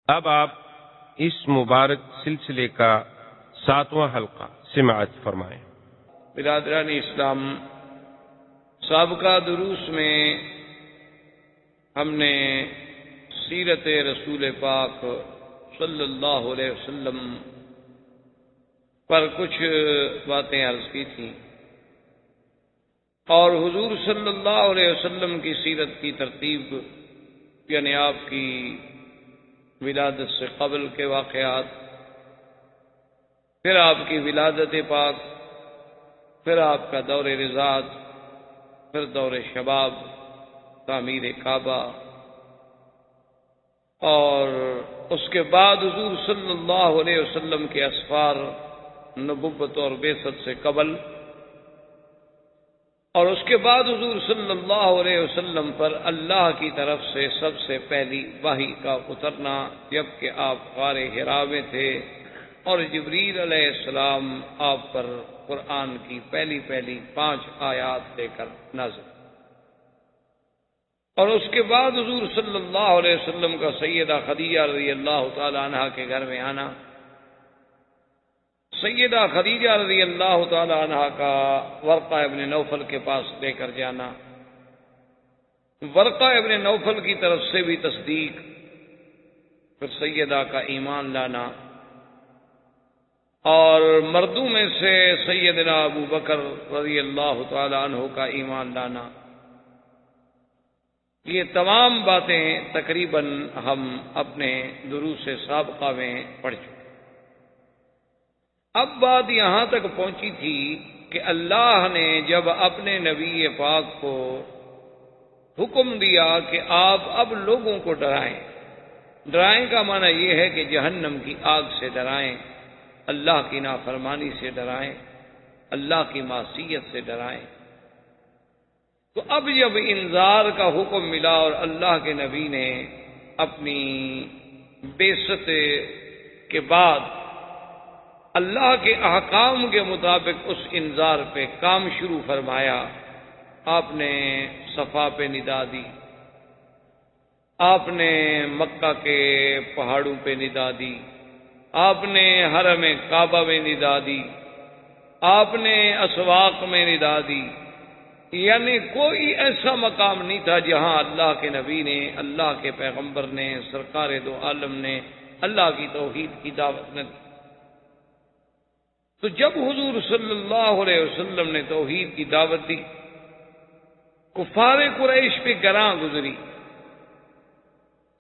اب آپ اس مبارک سلسلے کا 7واں حلقہ سماعت فرمائیں۔ برادران اسلام، سابقہ دروس میں ہم نے سیرت رسول پاک صلی اللہ علیہ وسلم پر کچھ باتیں عرض کی تھیں، اور حضور صلی اللہ علیہ وسلم کی سیرت کی ترتیب، یعنی آپ کی ولادت سے قبل کے واقعات، پھر آپ کی ولادت پاک، پھر آپ کا دور رضاعت، پھر دور شباب، تعمیر کعبہ، اور اس کے بعد حضور صلی اللہ علیہ وسلم کے اسفار، نبوت اور بعثت سے قبل، اور اس کے بعد حضور صلی اللہ علیہ وسلم پر اللہ کی طرف سے سب سے پہلی وحی کا اترنا، جبکہ آپ غار حرا میں تھے اور جبریل علیہ السلام آپ پر قرآن کی پہلی 5 آیات لے کر نازل، اور اس کے بعد حضور صلی اللہ علیہ وسلم کا سیدہ خدیجہ رضی اللہ تعالی عنہا کے گھر میں آنا، سیدہ خدیجہ رضی اللہ تعالی عنہا کا ورقہ ابن نوفل کے پاس لے کر جانا، ورقہ ابن نوفل کی طرف سے بھی تصدیق، پھر سیدہ کا ایمان لانا، اور مردوں میں سے سیدنا ابو بکر رضی اللہ تعالی عنہ کا ایمان لانا، یہ تمام باتیں تقریباً ہم اپنے دروس سابقہ میں پڑھ چکے۔ اب بات یہاں تک پہنچی تھی کہ اللہ نے جب اپنے نبی پاک کو حکم دیا کہ آپ اب لوگوں کو ڈرائیں، ڈرائیں کا معنی یہ ہے کہ جہنم کی آگ سے ڈرائیں، اللہ کی نافرمانی سے ڈرائیں، اللہ کی معصیت سے ڈرائیں، تو اب جب انذار کا حکم ملا اور اللہ کے نبی نے اپنی بعثت کے بعد اللہ کے احکام کے مطابق اس انذار پہ کام شروع فرمایا، آپ نے صفا پہ ندا دی، آپ نے مکہ کے پہاڑوں پہ ندا دی، آپ نے حرم کعبہ میں ندا دی، آپ نے اسواق میں ندا دی، یعنی کوئی ایسا مقام نہیں تھا جہاں اللہ کے نبی نے، اللہ کے پیغمبر نے، سرکار دو عالم نے اللہ کی توحید کی دعوت نہ دی۔ تو جب حضور صلی اللہ علیہ وسلم نے توحید کی دعوت دی، کفار قریش پہ گراں گزری،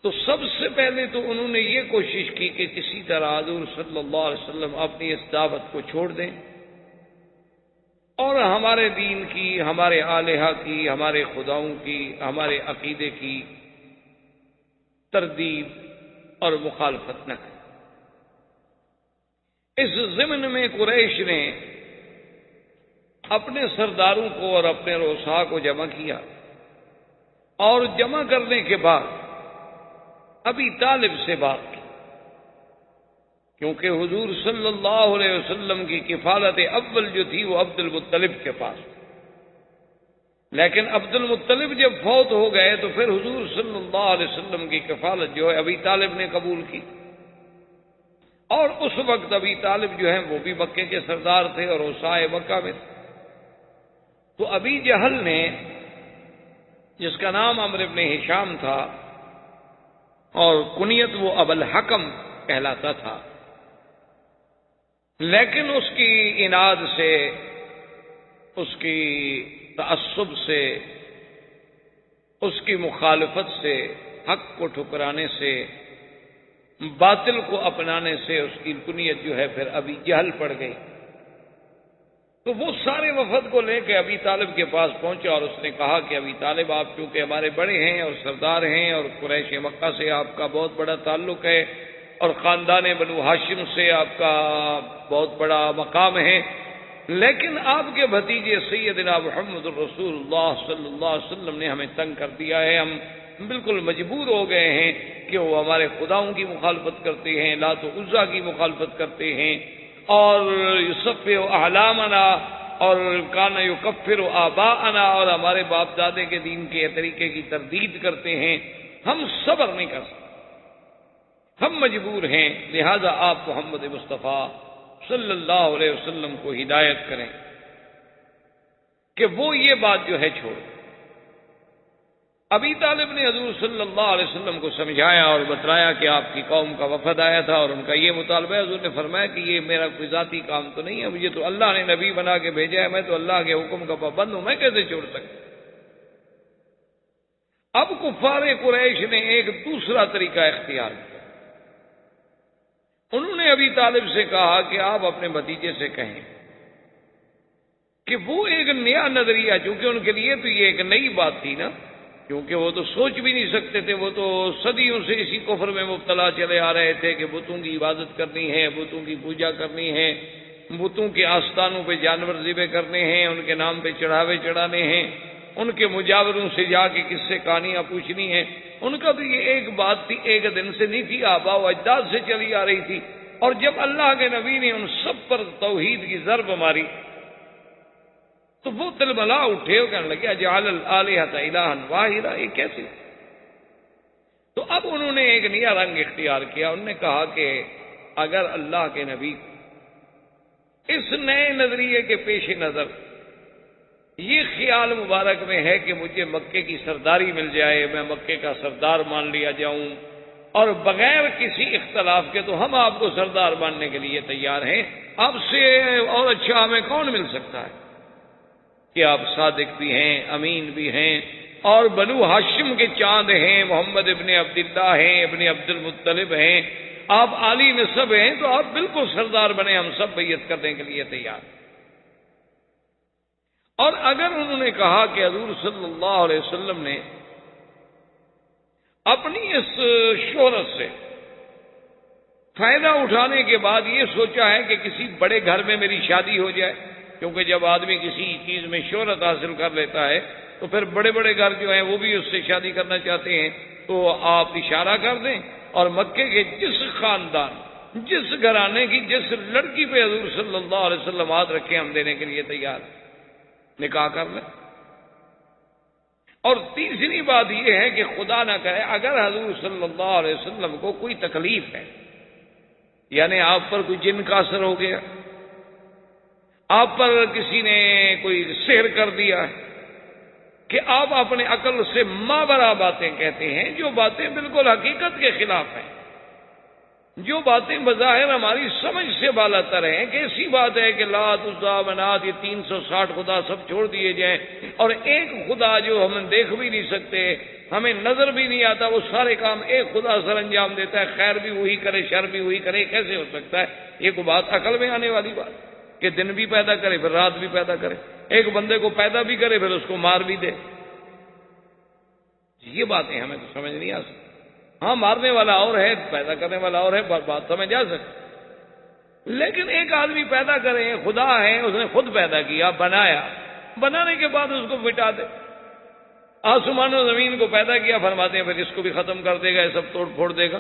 تو سب سے پہلے تو انہوں نے یہ کوشش کی کہ کسی طرح حضور صلی اللہ علیہ وسلم اپنی اس دعوت کو چھوڑ دیں اور ہمارے دین کی، ہمارے الہہ کی، ہمارے خداؤں کی، ہمارے عقیدے کی تردید اور مخالفت نہ کریں۔ اس ضمن میں قریش نے اپنے سرداروں کو اور اپنے رؤساء کو جمع کیا، اور جمع کرنے کے بعد ابی طالب سے بات کی، کیونکہ حضور صلی اللہ علیہ وسلم کی کفالت اول جو تھی وہ عبد المطلب کے پاس، لیکن عبد المطلب جب فوت ہو گئے تو پھر حضور صلی اللہ علیہ وسلم کی کفالت جو ہے ابی طالب نے قبول کی، اور اس وقت ابی طالب جو ہیں وہ بھی مکے کے سردار تھے اور اوسائے مکہ میں تھے۔ تو ابی جہل نے، جس کا نام عمرو بن ہشام تھا اور کنیت وہ ابو الحکم کہلاتا تھا، لیکن اس کی عناد سے، اس کی تعصب سے، اس کی مخالفت سے، حق کو ٹھکرانے سے، باطل کو اپنانے سے اس کی کنیت جو ہے پھر ابی جہل پڑ گئی۔ تو وہ سارے وفد کو لے کے ابی طالب کے پاس پہنچا اور اس نے کہا کہ ابی طالب، آپ چونکہ ہمارے بڑے ہیں اور سردار ہیں اور قریش مکہ سے آپ کا بہت بڑا تعلق ہے اور خاندان بنو ہاشم سے آپ کا بہت بڑا مقام ہے، لیکن آپ کے بھتیجے سیدنا محمد الرسول اللہ صلی اللہ علیہ وسلم نے ہمیں تنگ کر دیا ہے، ہم بالکل مجبور ہو گئے ہیں کہ وہ ہمارے خداؤں کی مخالفت کرتے ہیں، لات و عزا کی مخالفت کرتے ہیں، اور یصفی احلامنا اور کان یکفر آباءنا، اور ہمارے باپ دادے کے دین کے طریقے کی تردید کرتے ہیں، ہم صبر نہیں کر سکتے۔ ہم مجبور ہیں، لہذا آپ محمد مصطفیٰ صلی اللہ علیہ وسلم کو ہدایت کریں کہ وہ یہ بات جو ہے چھوڑ۔ ابی طالب نے حضور صلی اللہ علیہ وسلم کو سمجھایا اور بتلایا کہ آپ کی قوم کا وفد آیا تھا اور ان کا یہ مطالبہ ہے۔ حضور نے فرمایا کہ یہ میرا کوئی ذاتی کام تو نہیں ہے، مجھے تو اللہ نے نبی بنا کے بھیجا ہے، میں تو اللہ کے حکم کا پابند ہوں، میں کیسے چھوڑ سکتا۔ اب کفار قریش نے ایک دوسرا طریقہ اختیار کیا۔ انہوں نے ابی طالب سے کہا کہ آپ اپنے بھتیجے سے کہیں کہ وہ ایک نیا نظریہ، چونکہ ان کے لیے تو یہ ایک نئی بات تھی نا، کیونکہ وہ تو سوچ بھی نہیں سکتے تھے، وہ تو صدیوں سے اسی کفر میں مبتلا چلے آ رہے تھے کہ بتوں کی عبادت کرنی ہے، بتوں کی پوجا کرنی ہے، بتوں کے آستانوں پہ جانور ذبح کرنے ہیں، ان کے نام پہ چڑھاوے چڑھانے ہیں، ان کے مجاوروں سے جا کے قصے کہانیاں پوچھنی ہیں۔ ان کا تو یہ ایک بات تھی، ایک دن سے نہیں تھی، آباء و اجداد سے چلی آ رہی تھی۔ اور جب اللہ کے نبی نے ان سب پر توحید کی ضرب ماری تو وہ تلملا اٹھے اور کہنے لگے اجعل الآلہۃ الہا واحدا، یہ کیسے؟ تو اب انہوں نے ایک نیا رنگ اختیار کیا۔ انہوں نے کہا کہ اگر اللہ کے نبی اس نئے نظریے کے پیش نظر یہ خیال مبارک میں ہے کہ مجھے مکے کی سرداری مل جائے، میں مکے کا سردار مان لیا جاؤں، اور بغیر کسی اختلاف کے تو ہم آپ کو سردار ماننے کے لیے تیار ہیں، آپ سے اور اچھا ہمیں کون مل سکتا ہے کہ آپ صادق بھی ہیں، امین بھی ہیں، اور بنو ہاشم کے چاند ہیں، محمد ابن عبداللہ ہیں، ابن عبد المطلب ہیں، آپ عالی نسب ہیں، تو آپ بالکل سردار بنے، ہم سب بیعت کرنے کے لیے تیار ہیں۔ اور اگر انہوں نے کہا کہ حضور صلی اللہ علیہ وسلم نے اپنی اس شہرت سے فائدہ اٹھانے کے بعد یہ سوچا ہے کہ کسی بڑے گھر میں میری شادی ہو جائے، کیونکہ جب آدمی کسی چیز میں شہرت حاصل کر لیتا ہے تو پھر بڑے بڑے گھر جو ہیں وہ بھی اس سے شادی کرنا چاہتے ہیں، تو آپ اشارہ کر دیں اور مکے کے جس خاندان، جس گھرانے کی جس لڑکی پہ حضور صلی اللہ علیہ وسلم ہاتھ رکھے ہم دینے کے لیے تیار ہیں، نکاح کر لیں۔ اور تیسری بات یہ ہے کہ خدا نہ کرے اگر حضور صلی اللہ علیہ وسلم کو کوئی تکلیف ہے، یعنی آپ پر کوئی جن کا اثر ہو گیا، آپ پر کسی نے کوئی سحر کر دیا ہے کہ آپ اپنے عقل سے ماورا باتیں کہتے ہیں، جو باتیں بالکل حقیقت کے خلاف ہیں، جو باتیں بظاہر ہماری سمجھ سے بالا تر ہیں، کہ ایسی بات ہے کہ لات عزا منات یہ 360 خدا سب چھوڑ دیے جائیں اور ایک خدا جو ہم دیکھ بھی نہیں سکتے، ہمیں نظر بھی نہیں آتا، وہ سارے کام ایک خدا سر انجام دیتا ہے، خیر بھی وہی کرے شر بھی وہی کرے، کیسے ہو سکتا ہے؟ یہ کوئی بات عقل میں آنے والی بات کہ دن بھی پیدا کرے پھر رات بھی پیدا کرے، ایک بندے کو پیدا بھی کرے پھر اس کو مار بھی دے؟ یہ باتیں ہمیں تو سمجھ نہیں آ سکتی۔ ہاں، مارنے والا اور ہے، پیدا کرنے والا اور ہے، بات سمجھ آ سکتی، لیکن ایک آدمی پیدا کرے، خدا ہے، اس نے خود پیدا کیا، بنایا، بنانے کے بعد اس کو مٹا دے۔ آسمان و زمین کو پیدا کیا، فرماتے ہیں پھر اس کو بھی ختم کر دے گا، یہ سب توڑ پھوڑ دے گا۔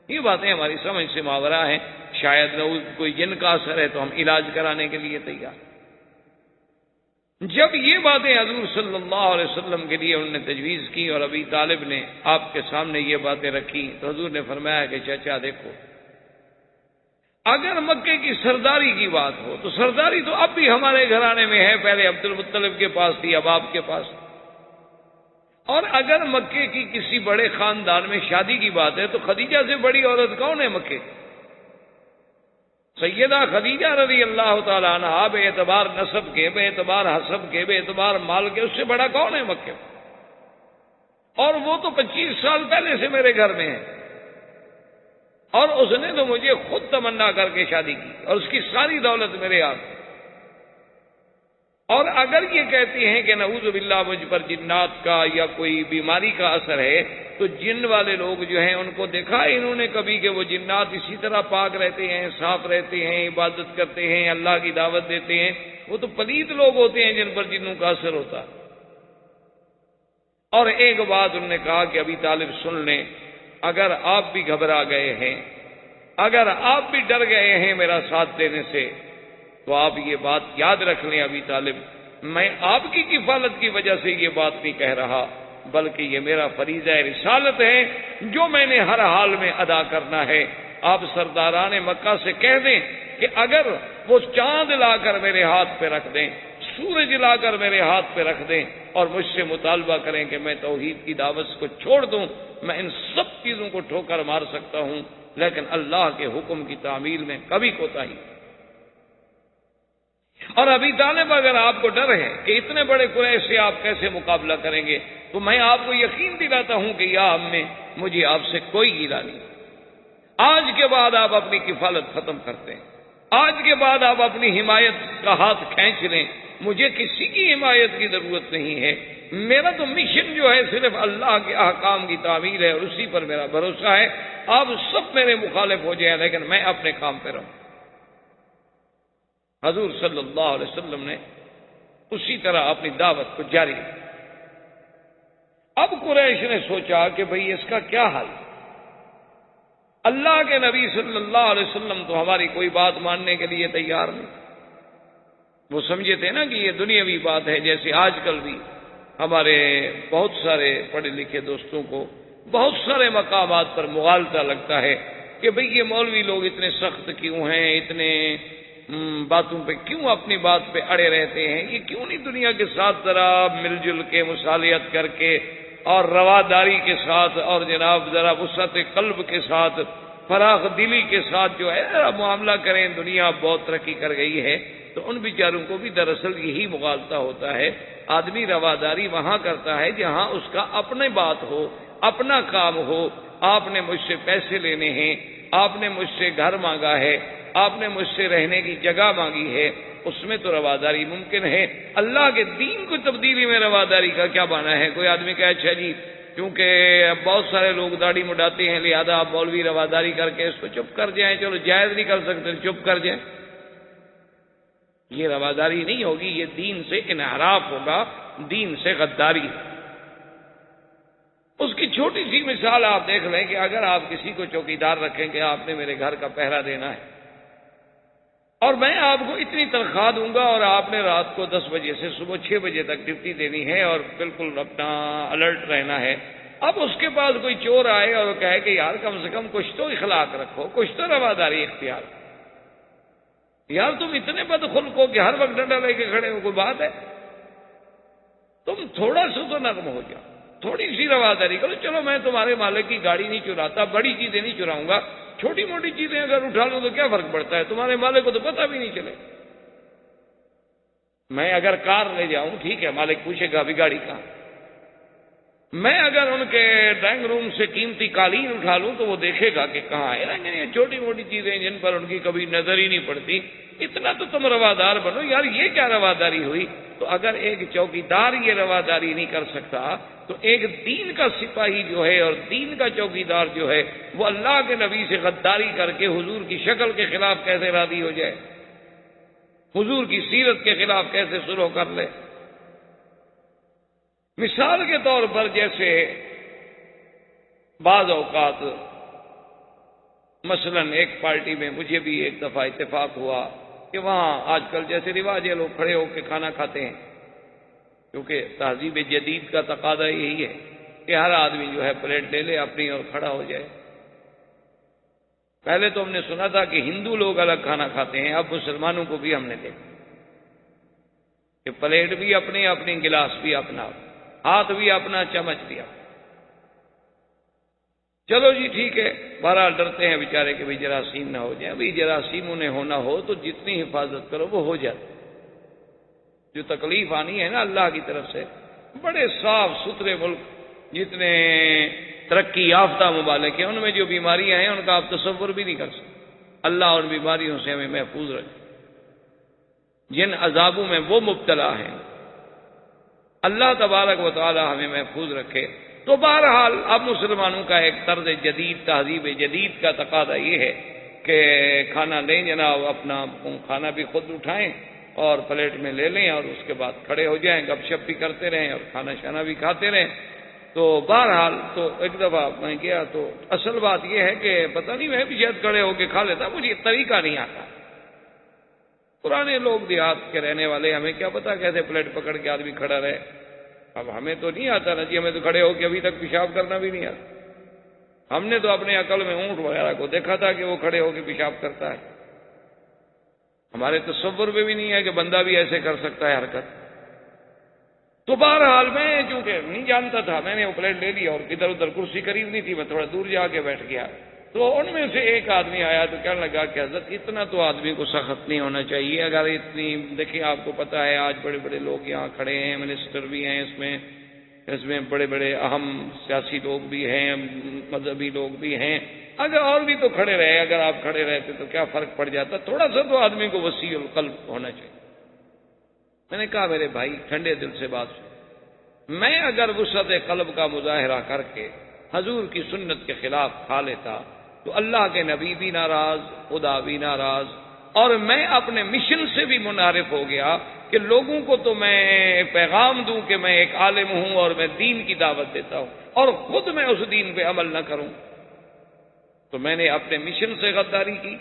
یہ باتیں ہماری سمجھ سے ماورا ہیں، شاید کوئی جن کا اثر ہے تو ہم علاج کرانے کے لیے تیار۔ جب یہ باتیں حضور صلی اللہ علیہ وسلم کے لیے انہوں نے تجویز کی اور ابی طالب نے آپ کے سامنے یہ باتیں رکھی تو حضور نے فرمایا کہ چچا دیکھو، اگر مکے کی سرداری کی بات ہو تو سرداری تو اب بھی ہمارے گھرانے میں ہے، پہلے عبد المطلب کے پاس تھی، اب آپ کے پاس، اور اگر مکے کی کسی بڑے خاندان میں شادی کی بات ہے تو خدیجہ سے بڑی عورت کون ہے مکے؟ سیدہ خدیجہ رضی اللہ تعالیٰ عنہا، بے اعتبار نسب کے، بے اعتبار حسب کے، بے اعتبار مال کے، اس سے بڑا کون ہے مکے؟ اور وہ تو 25 سال پہلے سے میرے گھر میں ہے، اور اس نے تو مجھے خود تمنا کر کے شادی کی، اور اس کی ساری دولت میرے ہاتھ۔ اور اگر یہ کہتی ہیں کہ نعوذ باللہ مجھ پر جنات کا یا کوئی بیماری کا اثر ہے، تو جن والے لوگ جو ہیں ان کو دیکھا انہوں نے کبھی کہ وہ جنات اسی طرح پاک رہتے ہیں، صاف رہتے ہیں، عبادت کرتے ہیں، اللہ کی دعوت دیتے ہیں؟ وہ تو پلید لوگ ہوتے ہیں جن پر جنوں کا اثر ہوتا ہے۔ اور ایک بات انہوں نے کہا کہ ابی طالب سن لیں، اگر آپ بھی گھبرا گئے ہیں، اگر آپ بھی ڈر گئے ہیں میرا ساتھ دینے سے، تو آپ یہ بات یاد رکھ لیں ابی طالب، میں آپ کی کفالت کی وجہ سے یہ بات نہیں کہہ رہا، بلکہ یہ میرا فریضہ رسالت ہے جو میں نے ہر حال میں ادا کرنا ہے۔ آپ سرداران مکہ سے کہہ دیں کہ اگر وہ چاند لا کر میرے ہاتھ پہ رکھ دیں، سورج لا کر میرے ہاتھ پہ رکھ دیں اور مجھ سے مطالبہ کریں کہ میں توحید کی دعوت کو چھوڑ دوں، میں ان سب چیزوں کو ٹھوکر مار سکتا ہوں، لیکن اللہ کے حکم کی تعمیل میں کبھی کوتاہی۔ اور ابی طالب اگر آپ کو ڈر ہے کہ اتنے بڑے قریش سے آپ کیسے مقابلہ کریں گے، تو میں آپ کو یقین دلاتا ہوں کہ یا امی، مجھے آپ سے کوئی گیلا نہیں۔ آج کے بعد آپ اپنی کفالت ختم کرتے ہیں، آج کے بعد آپ اپنی حمایت کا ہاتھ کھینچ لیں، مجھے کسی کی حمایت کی ضرورت نہیں ہے۔ میرا تو مشن جو ہے صرف اللہ کے احکام کی تعمیل ہے اور اسی پر میرا بھروسہ ہے۔ آپ سب میرے مخالف ہو جائیں لیکن میں اپنے کام پہ رہوں۔ حضور صلی اللہ علیہ وسلم نے اسی طرح اپنی دعوت کو جاری رکھا۔ اب قریش نے سوچا کہ بھئی اس کا کیا حل؟ اللہ کے نبی صلی اللہ علیہ وسلم تو ہماری کوئی بات ماننے کے لیے تیار نہیں۔ وہ سمجھے تھے نا کہ یہ دنیاوی بات ہے، جیسے آج کل بھی ہمارے بہت سارے پڑھے لکھے دوستوں کو بہت سارے مقامات پر مغالطہ لگتا ہے کہ بھئی یہ مولوی لوگ اتنے سخت کیوں ہیں، اتنے باتوں پہ کیوں اپنی بات پہ اڑے رہتے ہیں، یہ کیوں نہیں دنیا کے ساتھ ذرا مل جل کے مصالحت کر کے اور رواداری کے ساتھ اور جناب ذرا وسعت قلب کے ساتھ فراخ دلی کے ساتھ جو ہے معاملہ کریں۔ دنیا بہت ترقی کر گئی ہے، تو ان بیچاروں کو بھی دراصل یہی مغالطہ ہوتا ہے۔ آدمی رواداری وہاں کرتا ہے جہاں اس کا اپنے بات ہو، اپنا کام ہو۔ آپ نے مجھ سے پیسے لینے ہیں، آپ نے مجھ سے گھر مانگا ہے، آپ نے مجھ سے رہنے کی جگہ مانگی ہے، اس میں تو رواداری ممکن ہے۔ اللہ کے دین کو تبدیلی میں رواداری کا کیا معنی ہے؟ کوئی آدمی کہے اچھا جی کیونکہ بہت سارے لوگ داڑھی مڈاتے ہیں لہذا آپ مولوی رواداری کر کے اس کو چپ کر جائیں، چلو جائز نہیں کر سکتے چپ کر جائیں، یہ رواداری نہیں ہوگی، یہ دین سے انحراف ہوگا، دین سے غداری۔ اس کی چھوٹی سی مثال آپ دیکھ لیں کہ اگر آپ کسی کو چوکیدار رکھیں کہ آپ نے میرے گھر کا پہرا دینا ہے اور میں آپ کو اتنی تنخواہ دوں گا اور آپ نے رات کو 10 بجے سے صبح 6 بجے تک ڈیوٹی دینی ہے اور بالکل اپنا الرٹ رہنا ہے۔ اب اس کے پاس کوئی چور آئے اور کہے کہ یار کم سے کم کچھ تو اخلاق رکھو، کچھ تو رواداری اختیار، یار تم اتنے بدخلق ہو کہ ہر وقت ڈنڈا لے کے کھڑے ہو، کوئی بات ہے؟ تم تھوڑا سا تو نرم ہو جاؤ، تھوڑی سی رواداری کرو۔ چلو میں تمہارے مالک کی گاڑی نہیں چراتا، بڑی چیزیں نہیں چراؤں گا، چھوٹی موٹی چیزیں اگر اٹھا لوں تو کیا فرق پڑتا ہے، تمہارے مالک کو تو پتہ بھی نہیں چلے۔ میں اگر کار لے جاؤں ٹھیک ہے، مالک پوچھے گا ابھی گاڑی کہاں؟ میں اگر ان کے ڈرائنگ روم سے قیمتی قالین اٹھا لوں تو وہ دیکھے گا کہ کہاں ہے۔ یہ چھوٹی موٹی چیزیں جن پر ان کی کبھی نظر ہی نہیں پڑتی، اتنا تو تم روادار بنو یار، یہ کیا رواداری ہوئی؟ تو اگر ایک چوکیدار یہ رواداری نہیں کر سکتا تو ایک دین کا سپاہی جو ہے اور دین کا چوکیدار جو ہے وہ اللہ کے نبی سے غداری کر کے حضور کی شکل کے خلاف کیسے راضی ہو جائے، حضور کی سیرت کے خلاف کیسے سلوک کر لے؟ مثال کے طور پر جیسے بعض اوقات مثلا ایک پارٹی میں مجھے بھی ایک دفعہ اتفاق ہوا کہ وہاں آج کل جیسے رواج ہے لوگ کھڑے ہو کے کھانا کھاتے ہیں، کیونکہ تہذیب جدید کا تقاضا یہی ہے کہ ہر آدمی جو ہے پلیٹ لے لے اپنی اور کھڑا ہو جائے۔ پہلے تو ہم نے سنا تھا کہ ہندو لوگ الگ کھانا کھاتے ہیں، اب مسلمانوں کو بھی ہم نے دیکھا کہ پلیٹ بھی اپنی، اپنی گلاس بھی اپنا، ہاتھ بھی اپنا، چمچ بھی اپنا۔ چلو جی ٹھیک ہے، بہرحال ڈرتے ہیں بیچارے کہ بھئی جراثیم نہ ہو جائیں۔ بھئی جراثیم انہیں ہونا ہو تو جتنی حفاظت کرو وہ ہو جاتی، جو تکلیف آنی ہے نا اللہ کی طرف سے۔ بڑے صاف ستھرے ملک، جتنے ترقی یافتہ ممالک ہیں، ان میں جو بیماریاں ہیں ان کا آپ تصور بھی نہیں کر سکتے۔ اللہ ان بیماریوں سے ہمیں محفوظ رکھے، جن عذابوں میں وہ مبتلا ہیں اللہ تبارک و تعالی ہمیں محفوظ رکھے۔ تو بہرحال اب مسلمانوں کا ایک طرز جدید، تہذیب جدید کا تقاضا یہ ہے کہ کھانا لیں جناب، اپنا کھانا بھی خود اٹھائیں اور پلیٹ میں لے لیں اور اس کے بعد کھڑے ہو جائیں، گپ شپ بھی کرتے رہیں اور کھانا شانا بھی کھاتے رہیں۔ تو بہرحال تو ایک دفعہ میں گیا تو اصل بات یہ ہے کہ پتہ نہیں میں بھی شاید کھڑے ہو کے کھا لیتا، مجھے طریقہ نہیں آتا۔ پرانے لوگ دیہات کے رہنے والے، ہمیں کیا پتا کیسے پلیٹ پکڑ کے آدمی کھڑا رہے۔ اب ہمیں تو نہیں آتا نا جی، ہمیں تو کھڑے ہو کے ابھی تک پیشاب کرنا بھی نہیں آتا۔ ہم نے تو اپنے عقل میں اونٹ وغیرہ کو دیکھا تھا کہ وہ کھڑے ہو کے پیشاب کرتا ہے، ہمارے تصور میں بھی نہیں ہے کہ بندہ بھی ایسے کر سکتا ہے حرکت۔ تو بہرحال میں چونکہ نہیں جانتا تھا، میں نے وہ پلیٹ لے لیا اور ادھر ادھر کرسی قریب نہیں تھی، میں تھوڑا دور جا کے بیٹھ گیا۔ تو ان میں سے ایک آدمی آیا تو کہنے لگا کہ حضرت اتنا تو آدمی کو سخت نہیں ہونا چاہیے، اگر اتنی دیکھیں آپ کو پتہ ہے آج بڑے بڑے لوگ یہاں کھڑے ہیں، منسٹر بھی ہیں اس میں بڑے بڑے اہم سیاسی لوگ بھی ہیں، مذہبی لوگ بھی ہیں، اگر اور بھی تو کھڑے رہے، اگر آپ کھڑے رہتے تو کیا فرق پڑ جاتا، تھوڑا سا تو آدمی کو وسیع القلب ہونا چاہیے۔ میں نے کہا میرے بھائی ٹھنڈے دل سے بات سن، میں اگر وسعت قلب کا مظاہرہ کر کے حضور کی سنت کے خلاف کھا لیتا تو اللہ کے نبی بھی ناراض، خدا بھی ناراض، اور میں اپنے مشن سے بھی منحرف ہو گیا کہ لوگوں کو تو میں پیغام دوں کہ میں ایک عالم ہوں اور میں دین کی دعوت دیتا ہوں، اور خود میں اس دین پہ عمل نہ کروں۔ تو میں نے اپنے مشن سے غداری کی،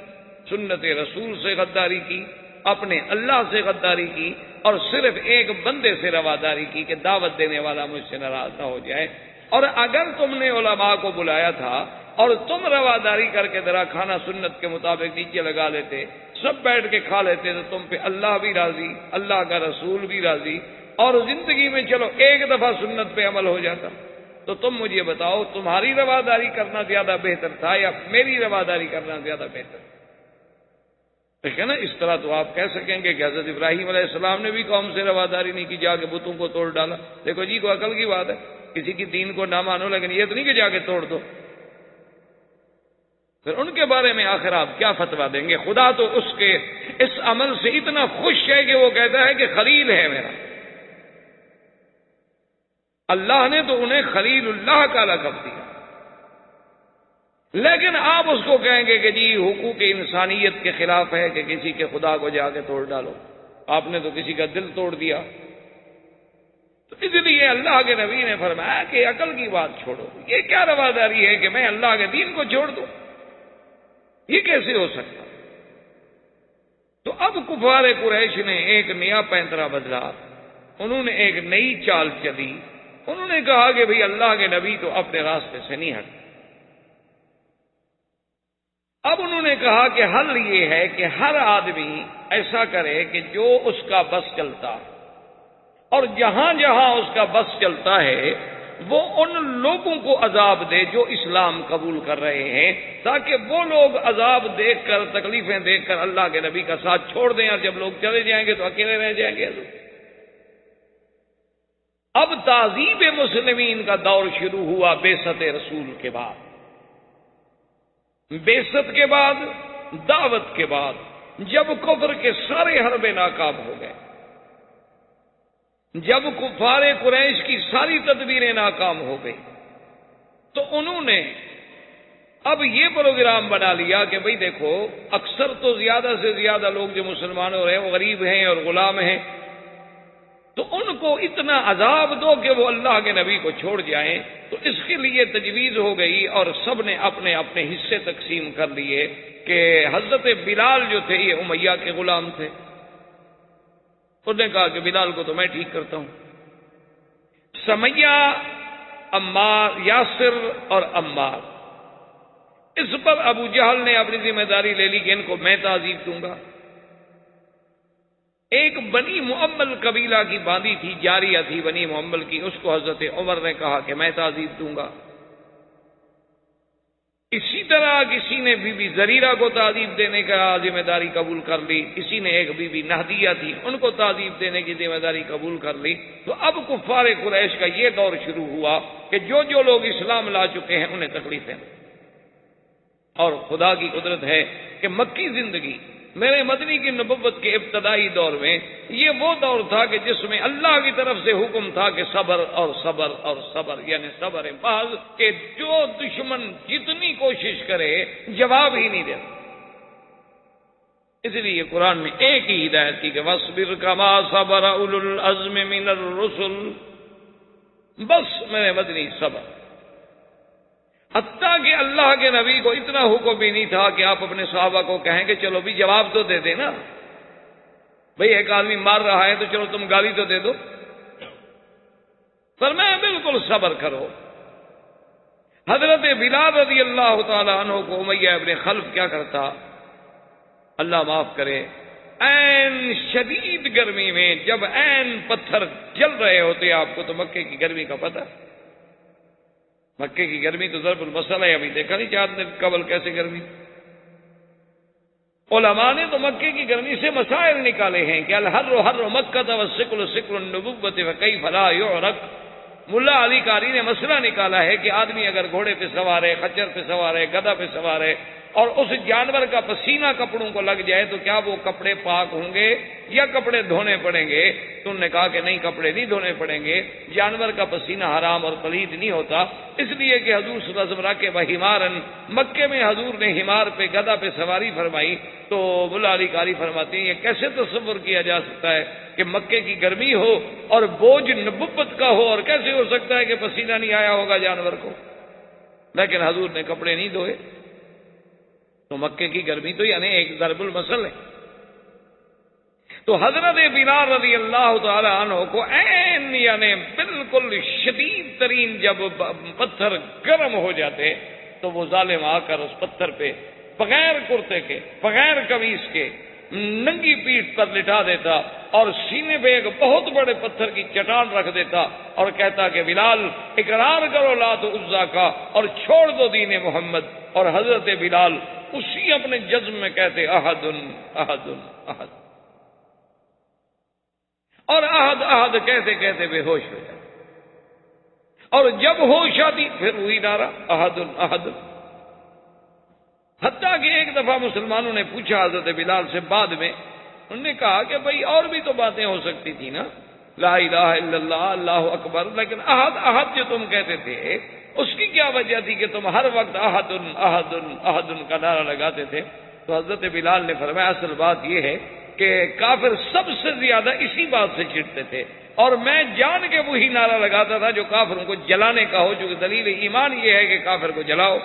سنت رسول سے غداری کی، اپنے اللہ سے غداری کی، اور صرف ایک بندے سے رواداری کی کہ دعوت دینے والا مجھ سے ناراض نہ ہو جائے۔ اور اگر تم نے علماء کو بلایا تھا اور تم رواداری کر کے ذرا کھانا سنت کے مطابق نیچے لگا لیتے، سب بیٹھ کے کھا لیتے، تو تم پہ اللہ بھی راضی، اللہ کا رسول بھی راضی، اور زندگی میں چلو ایک دفعہ سنت پہ عمل ہو جاتا۔ تو تم مجھے بتاؤ تمہاری رواداری کرنا زیادہ بہتر تھا یا میری رواداری کرنا زیادہ بہتر؟ ٹھیک ہے نا؟ اس طرح تو آپ کہہ سکیں گے کہ حضرت ابراہیم علیہ السلام نے بھی قوم سے رواداری نہیں کی، جا کے بتوں کو توڑ ڈالا۔ دیکھو جی، کوئی عقل کی بات ہے، کسی کی دین کو نہ مانو، لیکن یہ تو نہیں کہ جا کے توڑ دو۔ پھر ان کے بارے میں آخر آپ کیا فتویٰ دیں گے؟ خدا تو اس کے اس عمل سے اتنا خوش ہے کہ وہ کہتا ہے کہ خلیل ہے میرا۔ اللہ نے تو انہیں خلیل اللہ کا لقب دیا، لیکن آپ اس کو کہیں گے کہ جی حقوق انسانیت کے خلاف ہے کہ کسی کے خدا کو جا کے توڑ ڈالو، آپ نے تو کسی کا دل توڑ دیا۔ تو اس لیے اللہ کے نبی نے فرمایا کہ عقل کی بات چھوڑو، یہ کیا رواداری ہے کہ میں اللہ کے دین کو چھوڑ دوں؟ یہ کیسے ہو سکتا؟ تو اب کفار قریش نے ایک نیا پینترا بدلا، انہوں نے ایک نئی چال چلی، انہوں نے کہا کہ بھئی اللہ کے نبی تو اپنے راستے سے نہیں ہٹ۔ اب انہوں نے کہا کہ حل یہ ہے کہ ہر آدمی ایسا کرے کہ جو اس کا بس چلتا، اور جہاں جہاں اس کا بس چلتا ہے وہ ان لوگوں کو عذاب دے جو اسلام قبول کر رہے ہیں، تاکہ وہ لوگ عذاب دیکھ کر، تکلیفیں دیکھ کر اللہ کے نبی کا ساتھ چھوڑ دیں، اور جب لوگ چلے جائیں گے تو اکیلے رہ جائیں گے۔ اب تعذیب مسلمین کا دور شروع ہوا بعثت رسول کے بعد، بعثت کے بعد، دعوت کے بعد، جب کفر کے سارے حربے ناکام ہو گئے، جب کفار قریش کی ساری تدبیریں ناکام ہو گئی، تو انہوں نے اب یہ پروگرام بنا لیا کہ بھئی دیکھو اکثر تو زیادہ سے زیادہ لوگ جو مسلمان ہو رہے ہیں وہ غریب ہیں اور غلام ہیں، تو ان کو اتنا عذاب دو کہ وہ اللہ کے نبی کو چھوڑ جائیں۔ تو اس کے لیے تجویز ہو گئی اور سب نے اپنے اپنے حصے تقسیم کر لیے کہ حضرت بلال جو تھے یہ امیہ کے غلام تھے، انہوں نے کہا کہ بلال کو تو میں ٹھیک کرتا ہوں۔ سمیہ، عمار، یاسر اور عمار، اس پر ابو جہل نے اپنی ذمہ داری لے لی کہ ان کو میں تعذیب دوں گا۔ ایک بنی معمل قبیلہ کی باندھی تھی، جاریہ تھی بنی معمل کی، اس کو حضرت عمر نے کہا کہ میں تعذیب دوں گا۔ اسی طرح کسی نے بی بی زریرہ کو تعذیب دینے کا ذمہ داری قبول کر لی، کسی نے ایک بی بی نہدیہ تھی ان کو تعذیب دینے کی ذمہ داری قبول کر لی۔ تو اب کفار قریش کا یہ دور شروع ہوا کہ جو جو لوگ اسلام لا چکے ہیں انہیں تکلیفیں دیں۔ اور خدا کی قدرت ہے کہ مکی زندگی میرے مدنی کی نبوت کے ابتدائی دور میں یہ وہ دور تھا کہ جس میں اللہ کی طرف سے حکم تھا کہ صبر اور صبر اور صبر، یعنی صبر محض، کہ جو دشمن جتنی کوشش کرے جواب ہی نہیں دیتا۔ اس لیے قرآن میں ایک ہی ہدایت کی کہ وَاصْبِرْ كَمَا صَبَرَ أُولُو الْعَزْمِ مِنَ الرُّسُلِ، بس میرے مدنی صبر۔ حتیٰ کہ اللہ کے نبی کو اتنا حکم بھی نہیں تھا کہ آپ اپنے صحابہ کو کہیں کہ چلو بھی جواب تو دے دیں نا، بھئی ایک آدمی مار رہا ہے تو چلو تم گالی تو دے دو۔ فرمایا بالکل صبر کرو۔ حضرت بلال رضی اللہ تعالی عنہ کو امیہ ابن خلف کیا کرتا، اللہ معاف کرے، عین شدید گرمی میں جب عین پتھر جل رہے ہوتے، آپ کو تو مکے کی گرمی کا پتہ، مکے کی گرمی تو ضرب المثل ہے، ابھی دیکھا نہیں 4 دن قبل کیسے گرمی۔ علماء نے تو مکے کی گرمی سے مسائل نکالے ہیں کہ الحر حر مکہ والسکل سکل النبوۃ فکیف لا یعرق۔ ملا علی قاری نے مسئلہ نکالا ہے کہ آدمی اگر گھوڑے پہ سوار ہے، خچر پہ سوار ہے، گدھا پہ سوار ہے، اور اس جانور کا پسینہ کپڑوں کو لگ جائے تو کیا وہ کپڑے پاک ہوں گے یا کپڑے دھونے پڑیں گے؟ تو انہوں نے کہا کہ نہیں، کپڑے نہیں دھونے پڑیں گے، جانور کا پسینہ حرام اور پلید نہیں ہوتا، اس لیے کہ حضور صلی اللہ علیہ وسلم راکب حمارن، مکے میں حضور نے حمار پہ گدھا پہ سواری فرمائی۔ تو ملا علی قاری فرماتے ہیں یہ کیسے تصور کیا جا سکتا ہے کہ مکے کی گرمی ہو اور بوجھ نبوت کا ہو، اور کیسے ہو سکتا ہے کہ پسینہ نہیں آیا ہوگا جانور کو؟ لیکن حضور نے کپڑے نہیں دھوئے۔ تو مکے کی گرمی تو یعنی ایک ضرب المثل ہے۔ تو حضرت بلال رضی اللہ تعالی عنہ کو عین یعنی بالکل شدید ترین جب پتھر گرم ہو جاتے تو وہ ظالم آ کر اس پتھر پہ بغیر کرتے کے، بغیر قمیص کے، ننگی پیٹھ پر لٹا دیتا اور سینے پہ ایک بہت بڑے پتھر کی چٹان رکھ دیتا اور کہتا کہ بلال اقرار کرو لات و عزا کا اور چھوڑ دو دین محمد۔ اور حضرت بلال اسی اپنے جزم میں کہتے احد احد احد، اور احد احد کہتے کہتے بے ہوش ہو جاتے، اور جب ہوش آتی پھر وہی نعرہ احد احد۔ حتیٰ کہ ایک دفعہ مسلمانوں نے پوچھا حضرت بلال سے بعد میں، انہوں نے کہا کہ بھائی اور بھی تو باتیں ہو سکتی تھی نا، لا الہ الا اللہ، اللہ اکبر، لیکن احد احد جو تم کہتے تھے اس کی کیا وجہ تھی کہ تم ہر وقت احد احد احد کا نعرہ لگاتے تھے؟ تو حضرت بلال نے فرمایا اصل بات یہ ہے کہ کافر سب سے زیادہ اسی بات سے چڑھتے تھے، اور میں جان کے وہی نعرہ لگاتا تھا جو کافروں کو جلانے کا ہو، جو دلیل ایمان یہ ہے کہ کافر کو جلاؤ،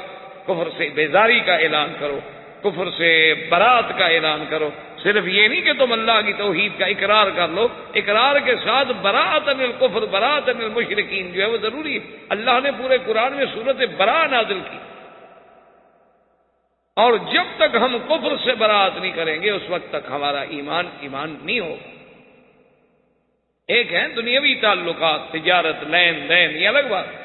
کفر سے بیزاری کا اعلان کرو، کفر سے برات کا اعلان کرو۔ صرف یہ نہیں کہ تم اللہ کی توحید کا اقرار کر لو، اقرار کے ساتھ براءۃ من الکفر، براءۃ من المشرکین جو ہے وہ ضروری ہے۔ اللہ نے پورے قرآن میں سورۃ براء نازل کی، اور جب تک ہم کفر سے برات نہیں کریں گے اس وقت تک ہمارا ایمان نہیں ہو۔ ایک ہے دنیاوی تعلقات، تجارت، لین دین، یہ الگ بات،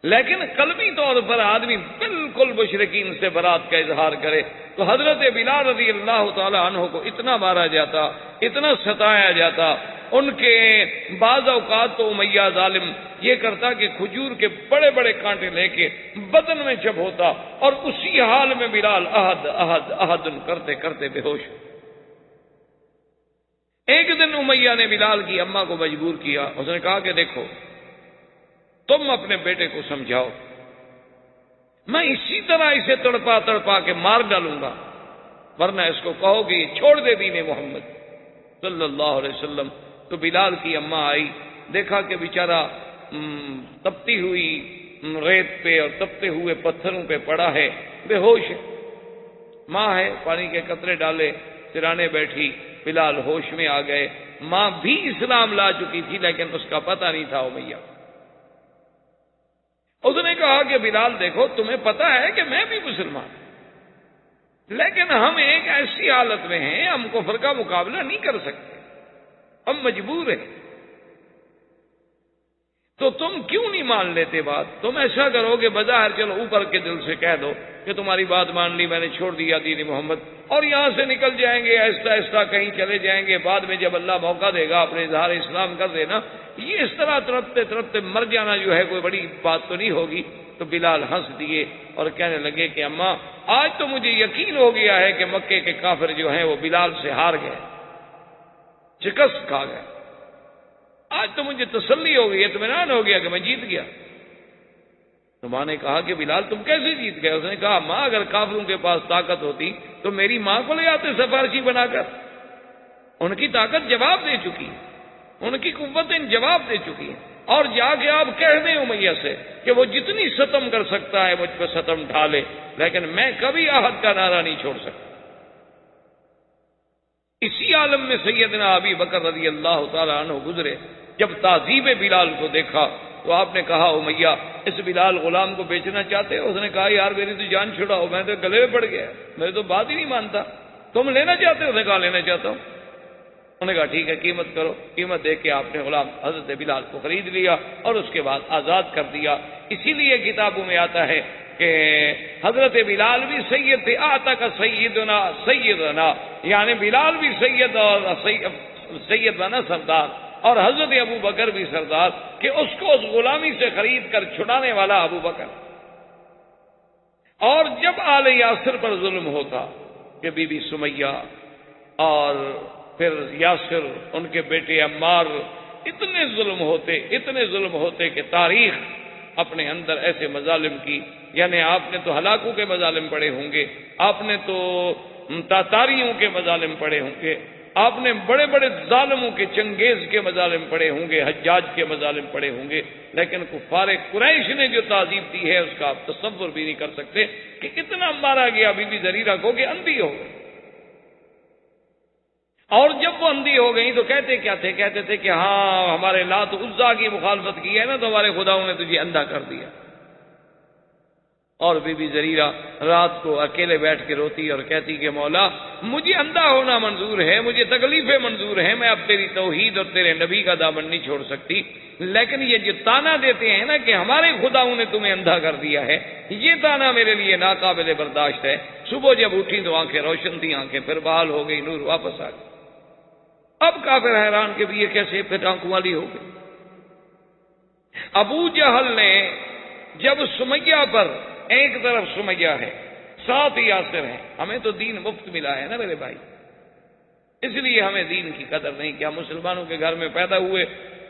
لیکن قلبی طور پر آدمی بالکل مشرکین سے برات کا اظہار کرے۔ تو حضرت بلال رضی اللہ تعالی عنہ کو اتنا مارا جاتا، اتنا ستایا جاتا، ان کے بعض اوقات تو امیہ ظالم یہ کرتا کہ کھجور کے بڑے بڑے کانٹے لے کے بدن میں چبھوتا، اور اسی حال میں بلال احد احد احد کرتے کرتے بے ہوش۔ ایک دن امیہ نے بلال کی اماں کو مجبور کیا، اس نے کہا کہ دیکھو تم اپنے بیٹے کو سمجھاؤ، میں اسی طرح اسے تڑپا تڑپا کے مار ڈالوں گا، ورنہ اس کو کہو کہ یہ چھوڑ دے دین محمد صلی اللہ علیہ وسلم۔ تو بلال کی اماں آئی، دیکھا کہ بیچارہ تپتی ہوئی ریت پہ اور تپتے ہوئے پتھروں پہ پڑا ہے، بے ہوش ہے۔ ماں ہے، پانی کے قطرے ڈالے، سرانے بیٹھی، بلال ہوش میں آ گئے۔ ماں بھی اسلام لا چکی تھی لیکن اس کا پتہ نہیں تھا امیہ۔ اس نے کہا کہ بلال دیکھو تمہیں پتہ ہے کہ میں بھی مسلمان، لیکن ہم ایک ایسی حالت میں ہیں ہم کفر کا مقابلہ نہیں کر سکتے، ہم مجبور ہیں، تو تم کیوں نہیں مان لیتے بات؟ تم ایسا کرو کہ بظاہر چلو اوپر کے دل سے کہہ دو کہ تمہاری بات مان لی، میں نے چھوڑ دیا دین محمد، اور یہاں سے نکل جائیں گے، ایسا ایسا کہیں چلے جائیں گے، بعد میں جب اللہ موقع دے گا اپنے اظہار اسلام کر دینا۔ یہ اس طرح تڑپتے تڑپتے مر جانا جو ہے کوئی بڑی بات تو نہیں ہوگی۔ تو بلال ہنس دیے اور کہنے لگے کہ اماں آج تو مجھے یقین ہو گیا ہے کہ مکے کے کافر جو ہیں وہ بلال سے ہار گئے، شکست کھا گئے، آج تو مجھے تسلی ہو گئی، اطمینان ہو گیا کہ میں جیت گیا۔ تو ماں نے کہا کہ بلال تم کیسے جیت گئے؟ اس نے کہا ماں اگر کافروں کے پاس طاقت ہوتی تو میری ماں کو لے آتے سفارشی بنا کر، ان کی طاقت جواب دے چکی ہے، ان کی قوتیں جواب دے چکی ہیں، اور جا کے آپ کہہ دیں امیہ سے کہ وہ جتنی ستم کر سکتا ہے مجھ پہ ستم ڈھالے، لیکن میں کبھی احد کا نعرہ نہیں چھوڑ سکتا۔ اسی عالم میں سیدنا ابی بکر رضی اللہ تعالی عنہ گزرے، جب تعذیب بلال کو دیکھا تو آپ نے کہا امیہ اس بلال غلام کو بیچنا چاہتے ہو؟ اس نے کہا یار میری تو جان چھڑاؤ، میں تو گلے میں پڑ گیا، میں تو بات ہی نہیں مانتا، تم لینا چاہتے ہو؟ اس نے کہا لینا چاہتا ہوں۔ انہوں نے کہا ٹھیک ہے قیمت کرو۔ قیمت دے کے آپ نے غلام حضرت بلال کو خرید لیا اور اس کے بعد آزاد کر دیا۔ اسی لیے کتابوں میں آتا ہے کہ حضرت بلال بھی سید تھے، آتا کا سیدنا یعنی بلال بھی سید اور سید بنا سردار، اور حضرت ابو بکر بھی سردار، کہ اس کو اس غلامی سے خرید کر چھڑانے والا ابو بکر۔ اور جب آل یاسر پر ظلم ہوتا کہ بی بی سمیہ اور پھر یاسر ان کے بیٹے عمار، اتنے ظلم ہوتے کہ تاریخ اپنے اندر ایسے مظالم کی، یعنی آپ نے تو ہلاکوں کے مظالم پڑے ہوں گے، آپ نے تو تاتاریوں کے مظالم پڑے ہوں گے، آپ نے بڑے بڑے ظالموں کے چنگیز کے مظالم پڑے ہوں گے، حجاج کے مظالم پڑے ہوں گے، لیکن کفار قریش نے جو تعذیب دی ہے اس کا آپ تصور بھی نہیں کر سکتے کہ اتنا مارا گیا بی بی زریرہ کو کہ اندھی ہو گئی۔ اور جب وہ اندھی ہو گئی تو کہتے کیا تھے؟ کہتے تھے کہ ہاں ہمارے لات عزا کی مخالفت کی ہے نا تو ہمارے خداؤں نے تجھے اندھا کر دیا۔ اور بی بی زریرہ رات کو اکیلے بیٹھ کے روتی اور کہتی کہ مولا مجھے اندھا ہونا منظور ہے، مجھے تکلیفیں منظور ہیں، میں اب تیری توحید اور تیرے نبی کا دامن نہیں چھوڑ سکتی، لیکن یہ جو تانا دیتے ہیں نا کہ ہمارے خداؤں نے تمہیں اندھا کر دیا ہے، یہ تانا میرے لیے ناقابل برداشت ہے۔ صبح جب اٹھی تو آنکھیں روشن تھیں، آنکھیں پھر بحال ہو گئی، نور واپس آ گئی۔ اب کافر حیران کہ یہ کیسے پھر آنکھوں والی ہو گئی۔ ابو جہل نے جب سمیہ پر، ایک طرف سمیہ ہے، ساتھ یاسر ہیں، ہمیں تو دین مفت ملا ہے نا میرے بھائی، اس لیے ہمیں دین کی قدر نہیں کہ ہم مسلمانوں کے گھر میں پیدا ہوئے،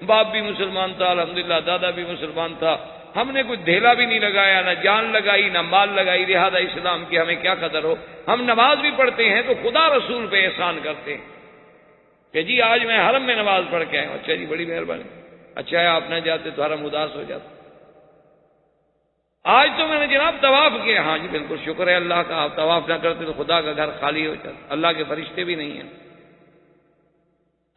باپ بھی مسلمان تھا الحمدللہ، دادا بھی مسلمان تھا، ہم نے کچھ دھیلا بھی نہیں لگایا، نہ جان لگائی نہ مال لگائی، لہذا اسلام کی ہمیں کیا قدر ہو۔ ہم نماز بھی پڑھتے ہیں تو خدا رسول پہ احسان کرتے ہیں کہ جی آج میں حرم میں نماز پڑھ کے آیا ہوں، اچھا جی بڑی مہربانی، اچھا ہے آپ نہ جاتے تو حرم اداس ہو جاتا۔ آج تو میں نے جناب طواف کیا، ہاں جی بالکل شکر ہے اللہ کا، آپ طواف نہ کرتے تو خدا کا گھر خالی ہو جاتا، اللہ کے فرشتے بھی نہیں ہیں،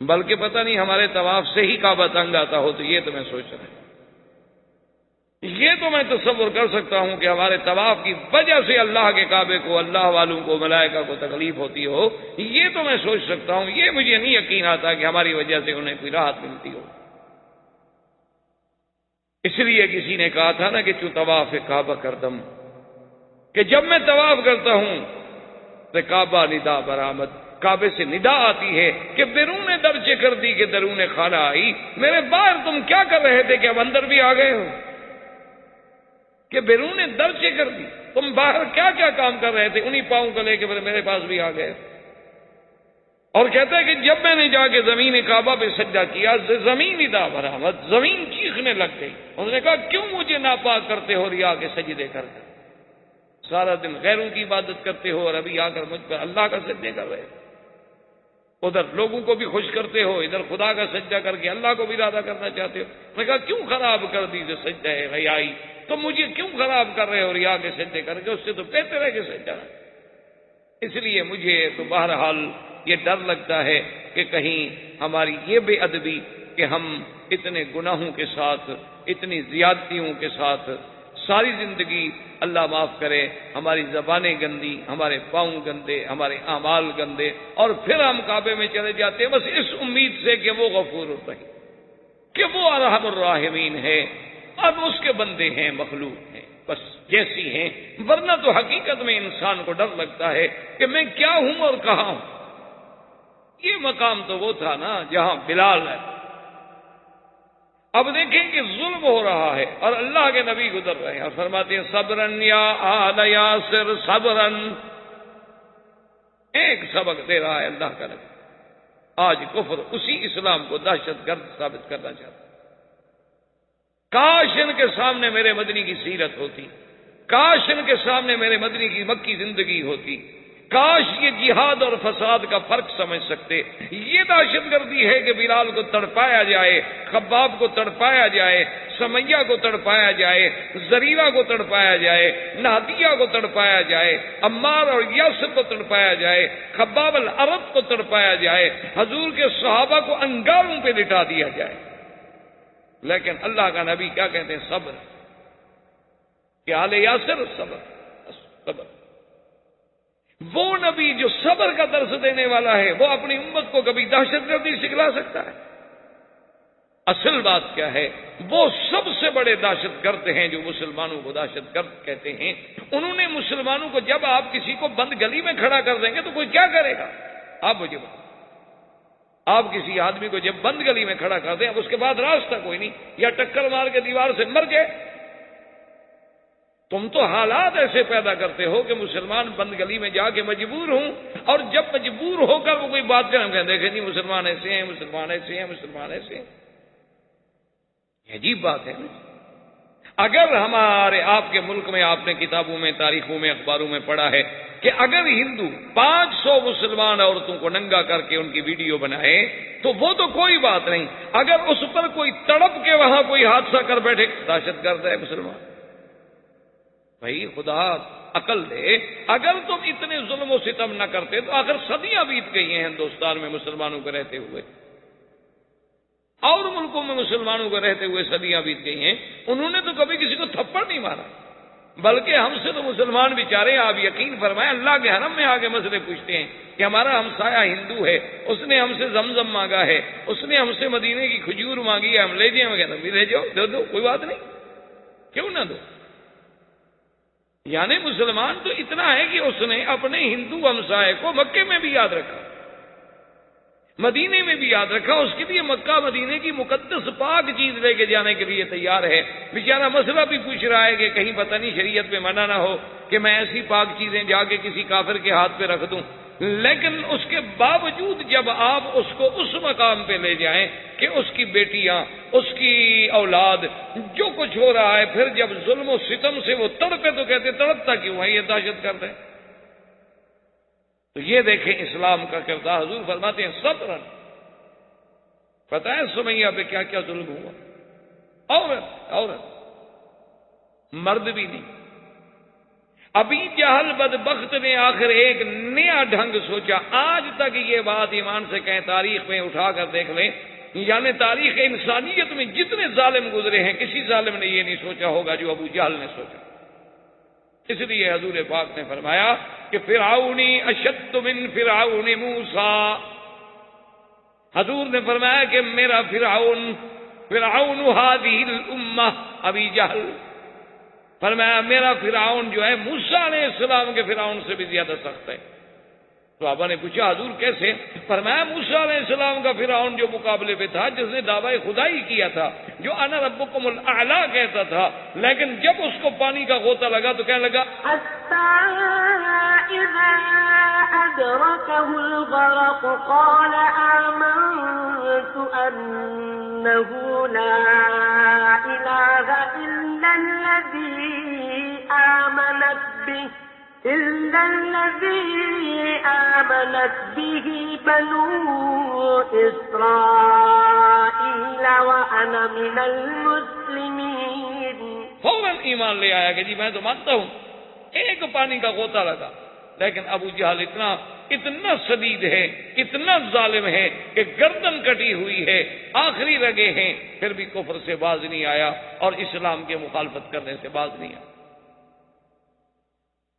بلکہ پتہ نہیں ہمارے طواف سے ہی کعبہ تنگ آتا ہو، تو یہ تو میں سوچ رہا ہوں، یہ تو میں تصور کر سکتا ہوں کہ ہمارے طواف کی وجہ سے اللہ کے کعبے کو، اللہ والوں کو، ملائکہ کو تکلیف ہوتی ہو، یہ تو میں سوچ سکتا ہوں، یہ مجھے نہیں یقین آتا کہ ہماری وجہ سے انہیں کوئی راحت ملتی ہو۔ اس لیے کسی نے کہا تھا نا کہ تو طواف کعبہ کردم، کہ جب میں طواف کرتا ہوں تو کعبہ ندا برآمد، کعبے سے ندا آتی ہے کہ بیرون درچے کر دی کہ درون خانہ آئی، میرے باہر تم کیا کر رہے تھے کہ اب اندر بھی آ گئے ہو، کہ بیرون درچے کر دی، تم باہر کیا کیا کام کر رہے تھے، انہی پاؤں کو لے کے میرے پاس بھی آ گئے۔ اور کہتا ہے کہ جب میں نے جا کے زمین کعبہ پہ سجدہ کیا، زمین ادا برآمد، زمین چیخنے لگ گئی۔ انہوں نے کہا کیوں مجھے ناپاک کرتے ہو ریا کے سجدے کر کے، سارا دن غیروں کی عبادت کرتے ہو اور ابھی آ کر مجھ پر اللہ کا سجدے کر رہے ہو، ادھر لوگوں کو بھی خوش کرتے ہو، ادھر خدا کا سجدہ کر کے اللہ کو بھی ارادہ کرنا چاہتے ہو۔ میں نے کہا کیوں خراب کر دی جو سجدہ ہے ریائی، تو مجھے کیوں خراب کر رہے ہو ریا کے سجدے کر کے، اس سے تو بہتر ہے کہ سجدہ۔ اس لیے مجھے تو بہرحال یہ ڈر لگتا ہے کہ کہیں ہماری یہ بے ادبی کہ ہم اتنے گناہوں کے ساتھ، اتنی زیادتیوں کے ساتھ ساری زندگی، اللہ معاف کرے، ہماری زبانیں گندی، ہمارے پاؤں گندے، ہمارے اعمال گندے، اور پھر ہم کعبے میں چلے جاتے ہیں بس اس امید سے کہ وہ غفور الرحیم، کہ وہ ارحم الراحمین ہے، اب اس کے بندے ہیں، مخلوق ہیں، بس جیسی ہیں، ورنہ تو حقیقت میں انسان کو ڈر لگتا ہے کہ میں کیا ہوں اور کہاں ہوں۔ یہ مقام تو وہ تھا نا جہاں بلال ہے، اب دیکھیں کہ ظلم ہو رہا ہے اور اللہ کے نبی گزر رہے ہیں اور فرماتے ہیں صبرن یا آل یاسر صبرن، ایک سبق دے رہا ہے اللہ کا نبی۔ آج کفر اسی اسلام کو دہشت گرد ثابت کرنا چاہتا، کاش ان کے سامنے میرے مدنی کی سیرت ہوتی، کاش ان کے سامنے میرے مدنی کی مکی زندگی ہوتی، کاش یہ جہاد اور فساد کا فرق سمجھ سکتے۔ یہ دہشت گردی ہے کہ بلال کو تڑپایا جائے، خباب کو تڑپایا جائے، سمیہ کو تڑپایا جائے، زریرہ کو تڑپایا جائے، نہدیہ کو تڑپایا جائے، عمار اور یاسر کو تڑپایا جائے، خباب الارض کو تڑپایا جائے، حضور کے صحابہ کو انگاروں پہ لٹا دیا جائے۔ لیکن اللہ کا نبی کیا کہتے ہیں؟ صبر. کہ آل یاسر صبر، صبر. وہ نبی جو صبر کا درس دینے والا ہے وہ اپنی امت کو کبھی دہشت گردی سکھلا سکتا ہے؟ اصل بات کیا ہے؟ وہ سب سے بڑے دہشت گرد ہیں جو مسلمانوں کو دہشت گرد کہتے ہیں. انہوں نے مسلمانوں کو، جب آپ کسی کو بند گلی میں کھڑا کر دیں گے تو کوئی کیا کرے گا؟ آپ مجھے بتائیں. آپ کسی آدمی کو جب بند گلی میں کھڑا کر دیں، اب اس کے بعد راستہ کوئی نہیں، یا ٹکر مار کے دیوار سے مر جائے. تم تو حالات ایسے پیدا کرتے ہو کہ مسلمان بند گلی میں جا کے مجبور ہوں، اور جب مجبور ہو کر وہ کوئی بات کریں، ہم کہیں دیکھیں نہیں مسلمان ایسے ہیں، مسلمان ایسے ہیں، مسلمان ایسے ہیں. یہ عجیب بات ہے نا. اگر ہمارے آپ کے ملک میں، آپ نے کتابوں میں، تاریخوں میں، اخباروں میں پڑھا ہے کہ اگر ہندو 500 مسلمان عورتوں کو ننگا کر کے ان کی ویڈیو بنائے تو وہ تو کوئی بات نہیں، اگر اس پر کوئی تڑپ کے وہاں کوئی حادثہ کر بیٹھے، دہشت گرد ہے مسلمان. بھائی خدا عقل دے. اگر تم اتنے ظلم و ستم نہ کرتے تو آخر صدیاں بیت گئی ہیں ہندوستان میں مسلمانوں کو رہتے ہوئے، اور ملکوں میں مسلمانوں کو رہتے ہوئے صدیاں بیت گئی ہیں. انہوں نے تو کبھی کسی کو تھپڑ نہیں مارا، بلکہ ہم سے تو مسلمان بیچارے، آپ یقین فرمائیں، اللہ کے حرم میں آگے مسئلے پوچھتے ہیں کہ ہمارا ہمسایہ ہندو ہے، اس نے ہم سے زمزم مانگا ہے، اس نے ہم سے مدینے کی کھجور مانگی ہے، ہم لے جائیں. کہتے ہیں لے جاؤ، دے دو، کوئی بات نہیں، کیوں نہ دو. یعنی مسلمان تو اتنا ہے کہ اس نے اپنے ہندو ہمسائے کو مکے میں بھی یاد رکھا، مدینے میں بھی یاد رکھا، اس کے لیے مکہ مدینے کی مقدس پاک چیز لے کے جانے کے لیے تیار ہے. بیچارہ مسئلہ بھی پوچھ رہا ہے کہ کہیں پتہ نہیں شریعت میں منع نہ ہو کہ میں ایسی پاک چیزیں جا کے کسی کافر کے ہاتھ پہ رکھ دوں. لیکن اس کے باوجود جب آپ اس کو اس مقام پہ لے جائیں کہ اس کی بیٹیاں، اس کی اولاد، جو کچھ ہو رہا ہے، پھر جب ظلم و ستم سے وہ تڑپے تو کہتے تڑپتا کیوں ہے؟ یہ دہشت گرد ہے. تو یہ دیکھیں اسلام کا کردار. حضور فرماتے ہیں صبر. پتہ ہے سمیہ پہ کیا کیا ظلم ہوا؟ عورت، مرد بھی نہیں. ابھی جہل بدبخت نے آخر ایک نیا ڈھنگ سوچا. آج تک یہ بات ایمان سے کہیں، تاریخ میں اٹھا کر دیکھ لیں، یعنی تاریخ انسانیت میں جتنے ظالم گزرے ہیں، کسی ظالم نے یہ نہیں سوچا ہوگا جو ابو جہل نے سوچا. اس لیے حضور پاک نے فرمایا کہ فرعونی اشد من فرعون موسیٰ. حضور نے فرمایا کہ میرا فرعون هذه الامہ ابی جہل، فرمایا میرا فرعون جو ہے موسیٰ علیہ السلام کے فرعون سے بھی زیادہ سخت ہے. صحابہ نے پوچھا حضور کیسے؟ فرمایا موسیٰ علیہ السلام کا فرعون جو مقابلے پہ تھا، جس نے دعویٰ خدائی کیا تھا، جو انا ربکم الاعلیٰ کہتا تھا، لیکن جب اس کو پانی کا غوطہ لگا تو کہنے لگا اذا ادركه الغرق قال آمنت انه لا اله الا الذي آمنت به بنو اسرائیل وانا من المسلمین. فوراً ایمان لے آیا کہ جی میں تو مانتا ہوں. ایک پانی کا غوطہ لگا، لیکن ابو جہل اتنا شدید ہے، اتنا ظالم ہے کہ گردن کٹی ہوئی ہے، آخری رگے ہیں، پھر بھی کفر سے باز نہیں آیا اور اسلام کے مخالفت کرنے سے باز نہیں آیا.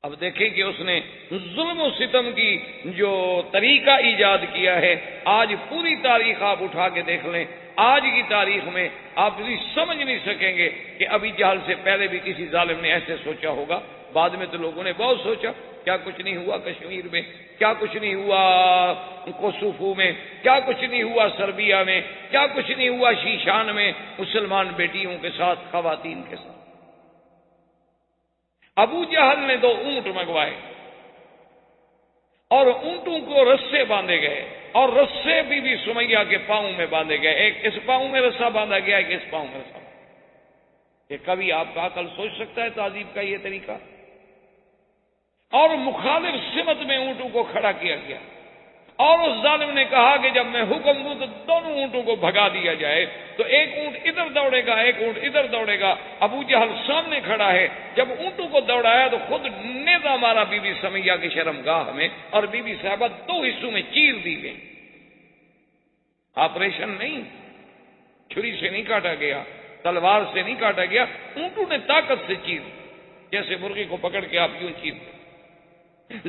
اب دیکھیں کہ اس نے ظلم و ستم کی جو طریقہ ایجاد کیا ہے. آج پوری تاریخ آپ اٹھا کے دیکھ لیں، آج کی تاریخ میں آپ بھی سمجھ نہیں سکیں گے کہ ابھی جہل سے پہلے بھی کسی ظالم نے ایسے سوچا ہوگا. بعد میں تو لوگوں نے بہت سوچا. کیا کچھ نہیں ہوا کشمیر میں؟ کیا کچھ نہیں ہوا کوسوفو میں؟ کیا کچھ نہیں ہوا سربیا میں؟ کیا کچھ نہیں ہوا شیشان میں مسلمان بیٹیوں کے ساتھ، خواتین کے ساتھ؟ ابو جہل نے 2 اونٹ منگوائے اور اونٹوں کو رسے باندھے گئے، اور رسے بی سمیہ کے پاؤں میں باندھے گئے. ایک اس پاؤں میں رسا باندھا گیا، ایک اس پاؤں میں رسا. کہ کبھی آپ کا عقل سوچ سکتا ہے تعذیب کا یہ طریقہ؟ اور مخالف سمت میں اونٹوں کو کھڑا کیا گیا، اور اس ظالم نے کہا کہ جب میں حکم دوں تو دونوں اونٹوں کو بھگا دیا جائے. تو ایک اونٹ ادھر دوڑے گا، ایک اونٹ ادھر دوڑے گا. ابو جہل سامنے کھڑا ہے. جب اونٹوں کو دوڑایا تو خود نیزہ مارا بی بی سمیہ کی شرمگاہ میں، اور بی بی صاحبہ 2 حصوں میں چیر دی گئی. آپریشن نہیں، چھری سے نہیں کاٹا گیا، تلوار سے نہیں کاٹا گیا، اونٹوں نے طاقت سے چیر، جیسے مرغی کو پکڑ کے آپ یوں چیرتے،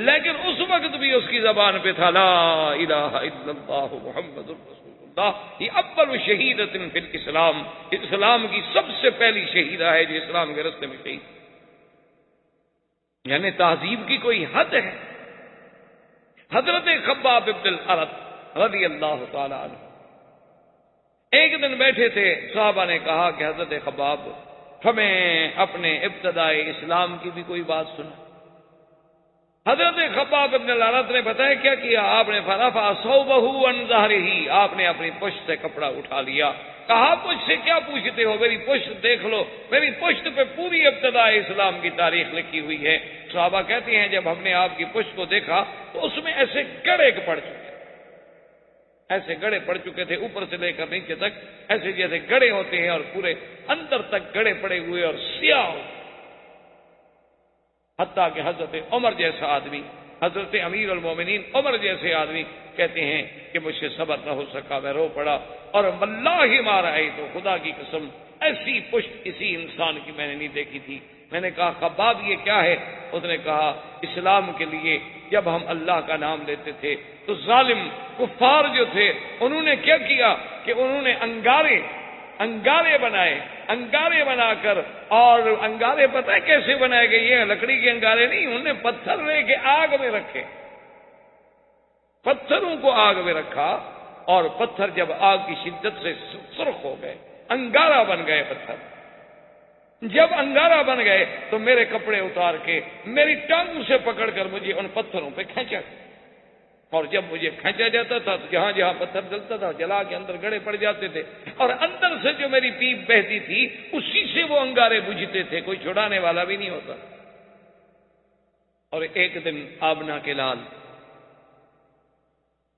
لیکن اس وقت بھی اس کی زبان پہ تھا لا الہ الا اللہ محمد رسول اللہ. یہ اول شہیدۃ فی الاسلام، اسلام کی سب سے پہلی شہیدہ ہے جو اسلام کے راستے میں شہید. یعنی تہذیب کی کوئی حد ہے. حضرت خباب بن الارت رضی اللہ تعالی عنہ ایک دن بیٹھے تھے، صحابہ نے کہا کہ حضرت خباب ہمیں اپنے ابتدائی اسلام کی بھی کوئی بات سنا. حضرت خباب بن الارت نے بتایا کیا کیا، آپ نے فرفع ثوبہ عن ظہرہ، آپ نے اپنی پشت سے کپڑا اٹھا لیا. کہا پشت سے کیا پوچھتے ہو، میری پشت دیکھ لو، میری پشت پہ پوری ابتدائی اسلام کی تاریخ لکھی ہوئی ہے. صحابہ کہتے ہیں جب ہم نے آپ کی پشت کو دیکھا تو اس میں ایسے گڑے پڑ چکے، ایسے گڑے پڑ چکے تھے اوپر سے لے کر نیچے تک، ایسے جیسے گڑے ہوتے ہیں اور پورے اندر تک گڑے پڑے ہوئے اور سیاہ، حتیٰ کہ حضرت عمر جیسا آدمی، حضرت امیر المومنین عمر جیسے آدمی کہتے ہیں کہ مجھ سے صبر نہ ہو سکا، میں رو پڑا اور واللہ ما رأیت، تو خدا کی قسم ایسی پشت کسی انسان کی میں نے نہیں دیکھی تھی. میں نے کہا خباب یہ کیا ہے؟ اس نے کہا اسلام کے لیے جب ہم اللہ کا نام لیتے تھے تو ظالم کفار جو تھے انہوں نے کیا کیا کہ انہوں نے انگارے بنائے، انگارے بنا کر، اور انگارے پتہ ہے کیسے بنائے گئے؟ یہ لکڑی کے انگارے نہیں، انہوں نے پتھر لے کے آگ میں رکھے، پتھروں کو آگ میں رکھا اور پتھر جب آگ کی شدت سے سرخ ہو گئے، انگارہ بن گئے پتھر. جب انگارہ بن گئے تو میرے کپڑے اتار کے میری ٹانگوں سے پکڑ کر مجھے ان پتھروں پہ کھینچا، اور جب مجھے کھینچا جاتا تھا تو جہاں جہاں پتھر جلتا تھا جلا کے اندر گڑے پڑ جاتے تھے، اور اندر سے جو میری پیپ بہتی تھی اسی سے وہ انگارے بجھتے تھے، کوئی چھڑانے والا بھی نہیں ہوتا. اور ایک دن آبنا کے لال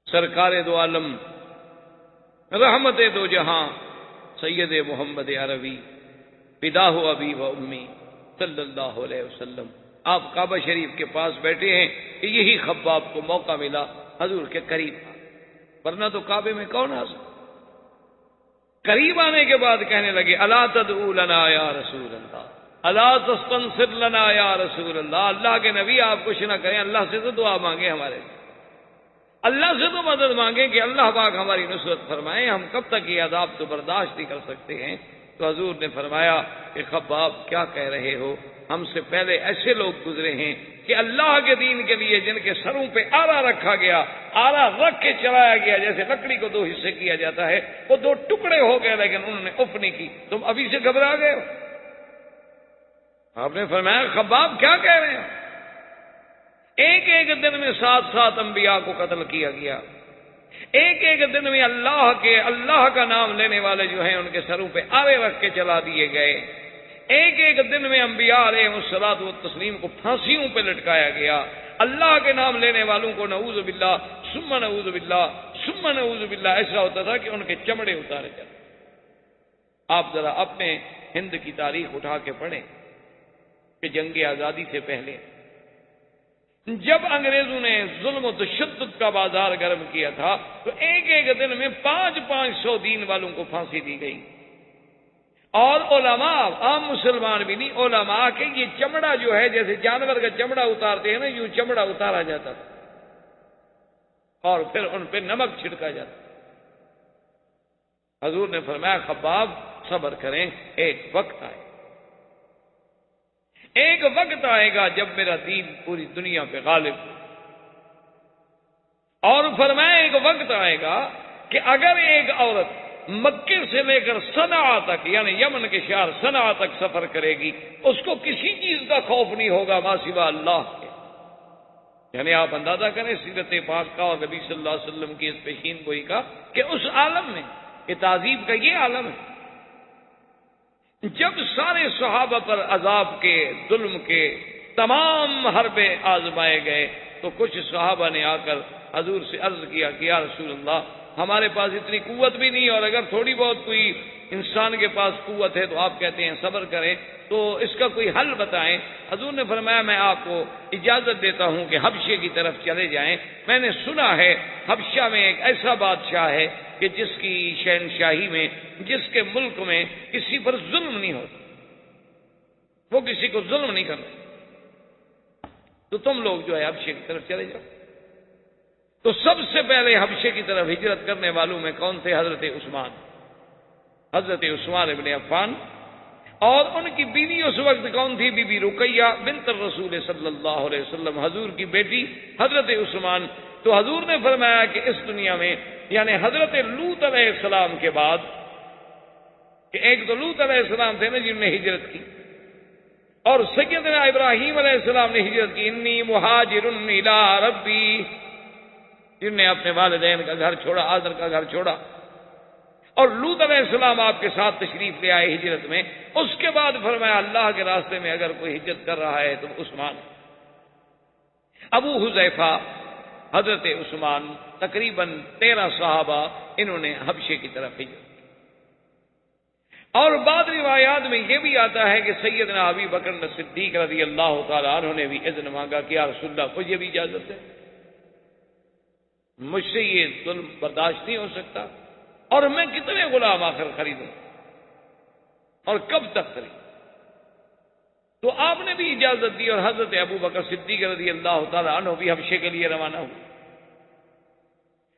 سرکار دو عالم رحمت دو جہاں سید محمد عربی فداہ ابی و امی صلی اللہ علیہ وسلم، آپ کعبہ شریف کے پاس بیٹھے ہیں کہ یہی خباب کو موقع ملا حضور کے قریب، ورنہ تو کعبے میں کون آ سکتا. قریب آنے کے بعد کہنے لگے الا تدعو لنا یا رسول اللہ، الا تستنصر لنا یا رسول اللہ، اللہ کے نبی آپ کچھ نہ کریں، اللہ سے تو دعا مانگیں، ہمارے اللہ سے تو مدد مانگیں کہ اللہ پاک ہماری نصرت فرمائیں، ہم کب تک یہ عذاب تو برداشت نہیں کر سکتے ہیں. تو حضور نے فرمایا کہ خباب کیا کہہ رہے ہو، ہم سے پہلے ایسے لوگ گزرے ہیں کہ اللہ کے دین کے لیے جن کے سروں پہ آرا رکھا گیا، آرا رکھ کے چلایا گیا، جیسے لکڑی کو دو حصے کیا جاتا ہے، وہ دو ٹکڑے ہو گئے لیکن انہوں نے اف نہیں کی، تم ابھی سے گھبرا گئے ہو. آپ نے فرمایا خباب کیا کہہ رہے ہیں؟ ایک ایک دن میں 7 انبیاء کو قتل کیا گیا، ایک ایک دن میں اللہ کا نام لینے والے جو ہیں ان کے سروں پہ آرے رکھ کے چلا دیے گئے، ایک ایک دن میں انبیاء علیہ الصلوۃ والتسلیم کو پھانسیوں پہ لٹکایا گیا. اللہ کے نام لینے والوں کو نعوذ باللہ ثم نعوذ باللہ ثم نعوذ باللہ ایسا ہوتا تھا کہ ان کے چمڑے اتارے جاتے. آپ ذرا اپنے ہند کی تاریخ اٹھا کے پڑھیں کہ جنگ آزادی سے پہلے جب انگریزوں نے ظلم و تشدد کا بازار گرم کیا تھا تو ایک ایک دن میں 500 دین والوں کو پھانسی دی گئی، اور علماء، عام مسلمان بھی نہیں، علماء کے یہ چمڑا جو ہے جیسے جانور کا چمڑا اتارتے ہیں نا، یوں چمڑا اتارا جاتا تھا اور پھر ان پہ نمک چھڑکا جاتا. حضور نے فرمایا خباب صبر کریں، ایک وقت آئے، ایک وقت آئے گا جب میرا دین پوری دنیا پہ غالب ہو، اور فرمایا ایک وقت آئے گا کہ اگر ایک عورت مکے سے لے کر صنعاء تک، یعنی یمن کے شہر صنعاء تک سفر کرے گی، اس کو کسی چیز کا خوف نہیں ہوگا ما سوا اللہ کے. یعنی آپ اندازہ کریں سیرت پاک کا اور نبی صلی اللہ علیہ وسلم کی اس پیشین گوئی کا کہ اس عالم میں، یہ تہذیب کا یہ عالم ہے. جب سارے صحابہ پر عذاب کے، ظلم کے تمام حربے آزمائے گئے تو کچھ صحابہ نے آ کر حضور سے عرض کیا کہ یا رسول اللہ ہمارے پاس اتنی قوت بھی نہیں، اور اگر تھوڑی بہت کوئی انسان کے پاس قوت ہے تو آپ کہتے ہیں صبر کریں، تو اس کا کوئی حل بتائیں۔ حضور نے فرمایا میں آپ کو اجازت دیتا ہوں کہ حبشے کی طرف چلے جائیں، میں نے سنا ہے حبشہ میں ایک ایسا بادشاہ ہے کہ جس کی شہنشاہی میں، جس کے ملک میں کسی پر ظلم نہیں ہوتا، وہ کسی کو ظلم نہیں کرتا، تو تم لوگ جو ہے حبشے کی طرف چلے جاؤ۔ تو سب سے پہلے حبشے کی طرف ہجرت کرنے والوں میں کون تھے؟ حضرت عثمان ابن عفان، اور ان کی بیوی اس وقت کون تھی؟ بی بی رقیہ بنت الرسول صلی اللہ علیہ وسلم، حضور کی بیٹی حضرت عثمان۔ تو حضور نے فرمایا کہ اس دنیا میں، یعنی حضرت لوط علیہ السلام کے بعد، کہ ایک تو لوط علیہ السلام تھے نا جنہوں نے ہجرت کی، اور سیدنا ابراہیم علیہ السلام نے ہجرت کی، انی مہاجر الی ربی، جن نے اپنے والدین کا گھر چھوڑا، آزر کا گھر چھوڑا، اور لوط علیہ السلام آپ کے ساتھ تشریف لے آئے ہجرت میں۔ اس کے بعد فرمایا اللہ کے راستے میں اگر کوئی ہجرت کر رہا ہے تو عثمان۔ ابو حذیفہ، حضرت عثمان، تقریباً 13 صحابہ انہوں نے حبشے کی طرف ہجرت کی۔ اور بعض روایات میں یہ بھی آتا ہے کہ سیدنا ابی بکر صدیق رضی اللہ تعالیٰ عنہ نے بھی اذن مانگا کہ یا رسول اللہ مجھے بھی اجازت ہے، مجھ سے یہ ظلم برداشت نہیں ہو سکتا، اور میں کتنے غلام آخر خریدوں اور کب تک خریدوں؟ تو آپ نے بھی اجازت دی، اور حضرت ابو بکر صدیق رضی اللہ تعالیٰ عنہ بھی حبشے کے لیے روانہ ہوئے۔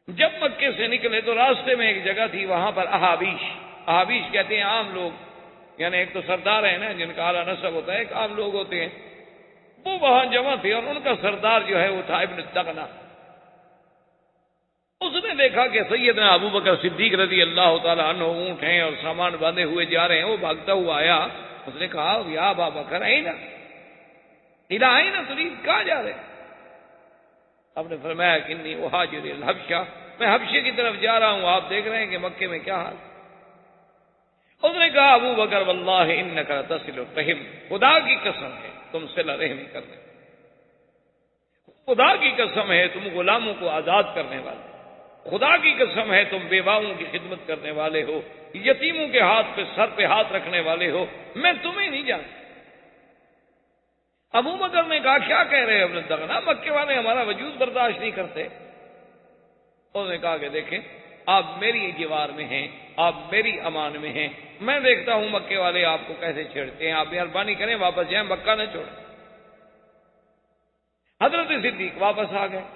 جب مکے سے نکلے تو راستے میں ایک جگہ تھی، وہاں پر احابیش کہتے ہیں عام لوگ، یعنی ایک تو سردار ہے نا جن کا اعلیٰ نسب ہوتا ہے، ایک عام لوگ ہوتے ہیں، وہ وہاں جمع تھے، اور ان کا سردار جو ہے وہ تھا ابن دغنہ۔ اس نے دیکھا کہ سیدنا ابو بکر صدیق رضی اللہ تعالیٰ عنہ اونٹ ہیں اور سامان باندھے ہوئے جا رہے ہیں، وہ بھاگتا ہوا آیا، اس نے کہا یا ابا بکر اینا تريد، کہاں جا رہے ہیں؟ آپ نے فرمایا کہ انی اہاجر الی الحبشہ، میں حبشے کی طرف جا رہا ہوں، آپ دیکھ رہے ہیں کہ مکے میں کیا حال۔ اس نے کہا ابو بکر واللہ انک تصل الرحم، خدا کی قسم ہے تم صلہ رحمی کرنے، خدا کی قسم ہے تم غلاموں کو آزاد کرنے والے، خدا کی قسم ہے تم بیواؤں کی خدمت کرنے والے ہو، یتیموں کے ہاتھ پہ سر پہ ہاتھ رکھنے والے ہو، میں تمہیں نہیں جانتا۔ ابو بکر نے کہا کیا کہہ رہے ابن دغنہ، مکے والے ہمارا وجود برداشت نہیں کرتے۔ انہوں نے کہا کہ دیکھیں آپ میری جوار میں ہیں، آپ میری امان میں ہیں، میں دیکھتا ہوں مکے والے آپ کو کیسے چھیڑتے ہیں، آپ مہربانی کریں واپس جائیں، مکہ نہ چھوڑیں۔ حضرت صدیق واپس آ گئے۔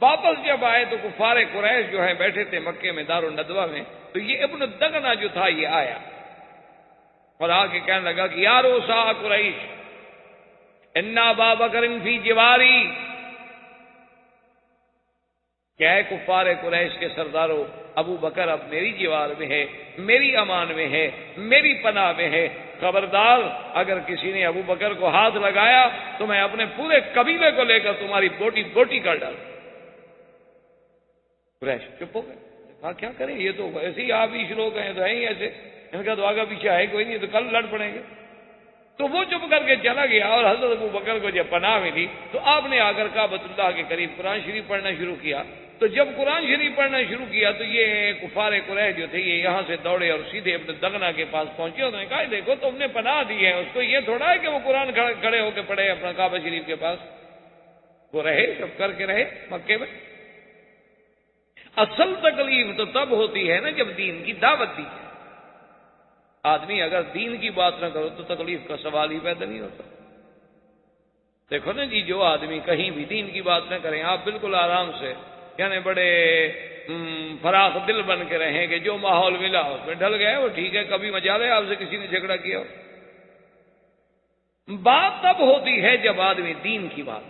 واپس جب آئے تو کفار قریش جو ہیں بیٹھے تھے مکے میں دار الندوہ میں، تو یہ ابن دغنہ جو تھا یہ آیا اور آ کے کہنے لگا کہ یا روسا قریش ان ابا بکر فی جواری، کیا ہے کفار قریش کے سرداروں، ابو بکر اب میری جوار میں ہے، میری امان میں ہے، میری پناہ میں ہے، خبردار اگر کسی نے ابو بکر کو ہاتھ لگایا تو میں اپنے پورے قبیلے کو لے کر تمہاری بوٹی بوٹی کر ڈالوں۔ قریش چپ ہو گئے، کہا کیا کریں، یہ تو ایسے ہی آپ ہی لوگ ہیں تو ہیں ہی ایسے، ان کا تو آگا پیچھے ہے کوئی نہیں، تو کل لڑ پڑیں گے۔ تو وہ چپ کر کے چلا گیا، اور حضرت ابو بکر کو جب پناہ ملی تو آپ نے آ کر کعبۃ اللہ کے قریب قرآن شریف پڑھنا شروع کیا۔ تو جب قرآن شریف پڑھنا شروع کیا تو یہ کفار قریش جو تھے یہ یہاں سے دوڑے اور سیدھے ابن دغنہ کے پاس پہنچے، انہوں نے کہا دیکھو تم نے پناہ دی ہے، اس کو یہ تھوڑا ہے کہ وہ قرآن کھڑے ہو کے پڑھے اپنا کعبہ شریف کے پاس، وہ رہے سب کر کے رہے مکے میں۔ اصل تکلیف تو تب ہوتی ہے نا جب دین کی دعوت دی جائے، آدمی اگر دین کی بات نہ کرو تو تکلیف کا سوال ہی پیدا نہیں ہوتا۔ دیکھو نا جی، جو آدمی کہیں بھی دین کی بات نہ کریں، آپ بالکل آرام سے یعنی بڑے فراخ دل بن کے رہیں کہ جو ماحول ملا اس میں ڈھل گئے، وہ ٹھیک ہے، کبھی مچا لے آپ سے کسی نے جھگڑا کیا ہو۔ بات تب ہوتی ہے جب آدمی دین کی بات،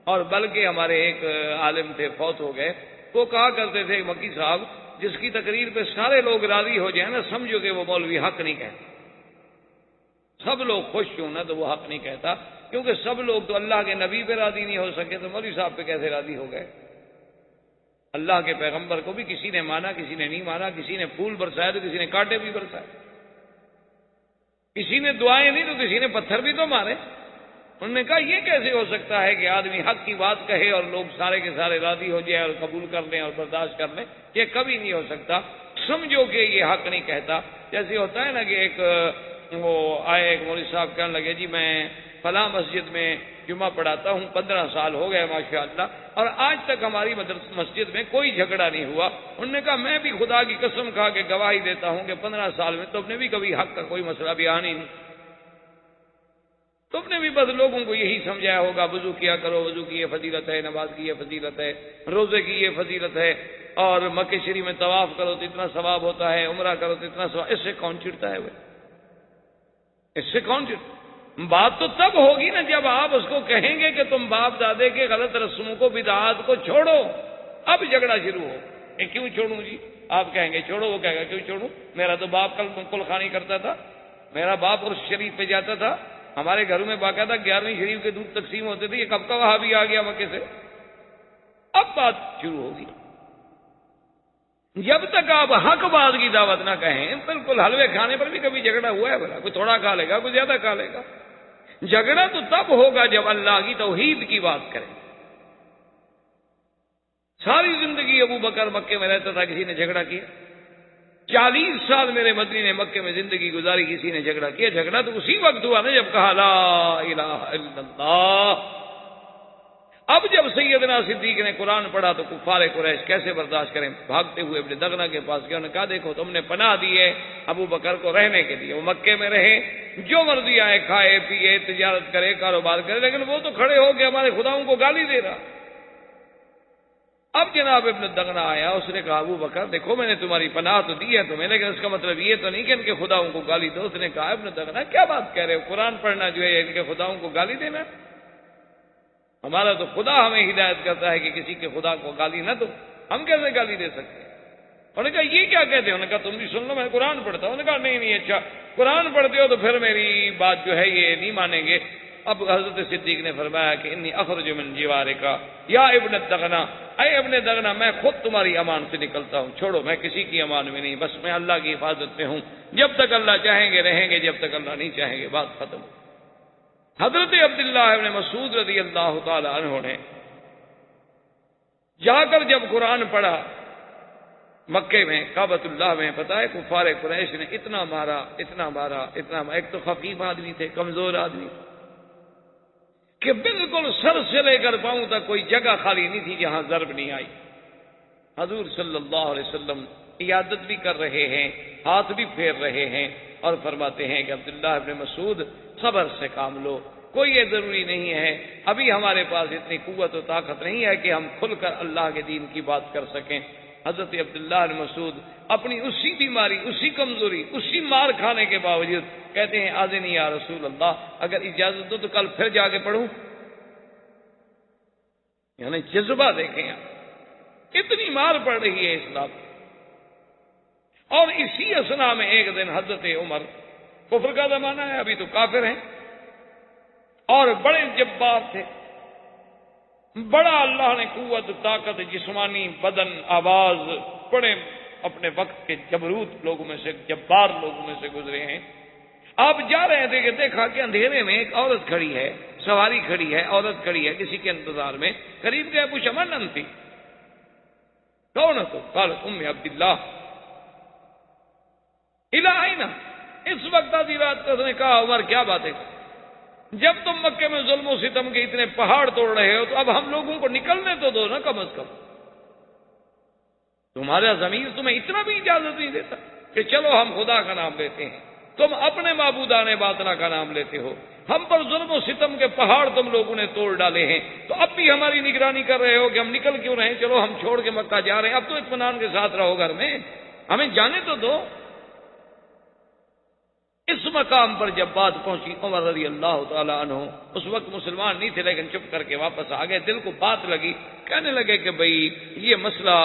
اور بلکہ ہمارے ایک عالم تھے فوت ہو گئے، وہ کہا کرتے تھے مکی صاحب جس کی تقریر پہ سارے لوگ راضی ہو جائیں نا سمجھو کہ وہ مولوی حق نہیں کہتا، سب لوگ خوش ہوں نا تو وہ حق نہیں کہتا، کیونکہ سب لوگ تو اللہ کے نبی پہ راضی نہیں ہو سکے تو مولوی صاحب پہ کیسے راضی ہو گئے؟ اللہ کے پیغمبر کو بھی کسی نے مانا، کسی نے نہیں مانا، کسی نے پھول برسائے تو کسی نے کانٹے بھی برسائے، کسی نے دعائیں دی تو کسی نے پتھر بھی تو مارے۔ انہوں نے کہا یہ کیسے ہو سکتا ہے کہ آدمی حق کی بات کہے اور لوگ سارے کے سارے راضی ہو جائے اور قبول کر لیں اور برداشت کر لیں، یہ کبھی نہیں ہو سکتا۔ سمجھو کہ یہ حق نہیں کہتا. جیسے ہوتا ہے نا کہ ایک وہ آئے ایک مولوی صاحب کہنے لگے جی میں فلاں مسجد میں جمعہ پڑھاتا ہوں، 15 سال ہو گئے ماشاءاللہ، اور آج تک ہماری مسجد میں کوئی جھگڑا نہیں ہوا. انہوں نے کہا میں بھی خدا کی قسم کھا کے گواہی دیتا ہوں کہ 15 سال میں تم نے بھی کبھی حق کا کوئی مسئلہ بیان ہی نہیں. تم نے بھی بس لوگوں کو یہی سمجھایا ہوگا وضو کیا کرو، وضو کی یہ فضیلت ہے، نماز کی یہ فضیلت ہے، روزے کی یہ فضیلت ہے، اور مکہ شریف میں طواف کرو تو اتنا ثواب ہوتا ہے، عمرہ کرو تو اتنا ثواب. اس سے کون چڑھتا ہے وہ؟ اس سے کون چڑھتا؟ بات تو تب ہوگی نا جب آپ اس کو کہیں گے کہ تم باپ دادے کے غلط رسموں کو بدعات کو چھوڑو. اب جھگڑا شروع ہو کہ کیوں چھوڑوں جی؟ آپ کہیں گے چھوڑو، وہ کہے گا کیوں چھوڑوں؟ میرا تو باپ کل خانی کرتا تھا، میرا باپ عرس شریف پہ جاتا تھا، ہمارے گھروں میں باقاعدہ 11ویں شریف کے دودھ تقسیم ہوتے تھے، یہ کب کا وہاں بھی آ گیا مکے سے؟ اب بات شروع ہوگی. جب تک آپ حق بات کی دعوت نہ کہیں، بالکل حلوے کھانے پر بھی کبھی جھگڑا ہوا ہے بھلا؟ کوئی تھوڑا کھا لے گا، کوئی زیادہ کھا لے گا. جھگڑا تو تب ہوگا جب اللہ کی توحید کی بات کریں. ساری زندگی ابو بکر مکے میں رہتا تھا، کسی نے جھگڑا کیا؟ 40 سال میرے مدنی نے مکے میں زندگی گزاری، کسی نے جھگڑا کیا؟ جھگڑا تو اسی وقت ہوا نا جب کہا لا الہ الا اللہ. اب جب سیدنا صدیق نے قرآن پڑھا تو کفار قریش کیسے برداشت کریں؟ بھاگتے ہوئے ابن دغنہ کے پاس گیا، انہوں نے کہا دیکھو تم نے پناہ دی ہے ابو بکر کو رہنے کے لیے، وہ مکے میں رہے، جو مرضی آئے کھائے پیے تجارت کرے کاروبار کرے، لیکن وہ تو کھڑے ہو کے ہمارے خداؤں کو گالی دے رہا. اب جناب ابن دغنہ آیا، اس نے کہا ابو بکر دیکھو میں نے تمہاری پناہ تو دی ہے تمہیں، لیکن اس کا مطلب یہ تو نہیں کہ ان کے خداؤں کو گالی دو. اس نے کہا ابن دغنہ کیا بات کہہ رہے ہو؟ قرآن پڑھنا جو ہے ان کے خداؤں کو گالی دینا؟ ہمارا تو خدا ہمیں ہدایت کرتا ہے کہ کسی کے خدا کو گالی نہ دو، ہم کیسے گالی دے سکتے ہیں؟ انہوں نے کہا یہ کیا کہتے ہیں؟ انہوں نے کہا تم بھی سن لو، میں قرآن پڑھتا ہوں. انہوں نے کہا نہیں اچھا قرآن پڑھتے ہو تو پھر میری بات جو ہے یہ نہیں مانیں گے. اب حضرت صدیق نے فرمایا کہ انی اخرج من جوارکا یا ابن دغنہ، اے ابن دغنہ میں خود تمہاری امان سے نکلتا ہوں، چھوڑو میں کسی کی امان میں نہیں، بس میں اللہ کی حفاظت میں ہوں، جب تک اللہ چاہیں گے رہیں گے، جب تک اللہ نہیں چاہیں گے بات ختم. حضرت عبداللہ ابن مسعود رضی اللہ تعالی عنہ نے جا کر جب قرآن پڑھا مکے میں کعبۃ اللہ میں، پتہ ہے کفار قریش نے اتنا مارا اتنا مارا اتنا مارا. ایک تو خفیف آدمی تھے، کمزور آدمی کہ بالکل سر سے لے کر پاؤں تک کوئی جگہ خالی نہیں تھی جہاں ضرب نہیں آئی. حضور صلی اللہ علیہ وسلم عیادت بھی کر رہے ہیں، ہاتھ بھی پھیر رہے ہیں، اور فرماتے ہیں کہ عبداللہ ابن مسعود صبر سے کام لو، کوئی یہ ضروری نہیں ہے، ابھی ہمارے پاس اتنی قوت و طاقت نہیں ہے کہ ہم کھل کر اللہ کے دین کی بات کر سکیں. حضرت عبداللہ ابن مسعود اپنی اسی بیماری، اسی کمزوری، اسی مار کھانے کے باوجود کہتے ہیں آذنی یا رسول اللہ، اگر اجازت دو تو کل پھر جا کے پڑھوں. یعنی جذبہ دیکھیں آپ، اتنی مار پڑ رہی ہے اسلام. اور اسی اسنا میں ایک دن حضرت عمر، کفر کا زمانہ ہے ابھی تو کافر ہیں، اور بڑے جبار تھے، بڑا اللہ نے قوت طاقت جسمانی بدن آواز، بڑے اپنے وقت کے جبروت لوگوں میں سے، جبار لوگوں میں سے گزرے ہیں. آپ جا رہے تھے کہ دیکھا کہ اندھیرے میں ایک عورت کھڑی ہے، سواری کھڑی ہے، عورت کھڑی ہے کسی کے انتظار میں. قریب گئے پوچھا من انتی، کون تو؟ قالت ام عبداللہ الہینا. اس وقت آدھی رات کو اس نے کہا عمر کیا بات ہے، جب تم مکے میں ظلم و ستم کے اتنے پہاڑ توڑ رہے ہو تو اب ہم لوگوں کو نکلنے تو دو نا کم از کم. تمہارا ضمیر تمہیں اتنا بھی اجازت نہیں دیتا کہ چلو ہم خدا کا نام لیتے ہیں، تم اپنے معبودان باطنہ کا نام لیتے ہو، ہم پر ظلم و ستم کے پہاڑ تم لوگوں نے توڑ ڈالے ہیں، تو اب بھی ہماری نگرانی کر رہے ہو کہ ہم نکل کیوں رہے ہیں؟ چلو ہم چھوڑ کے مکہ جا رہے ہیں، اب تو اطمینان کے ساتھ رہو گھر میں، ہمیں جانے تو دو. اس مقام پر جب بات پہنچی عمر رضی اللہ تعالی عنہ اس وقت مسلمان نہیں تھے لیکن چپ کر کے واپس آ گئے. دل کو بات لگی، کہنے لگے کہ بھئی یہ مسئلہ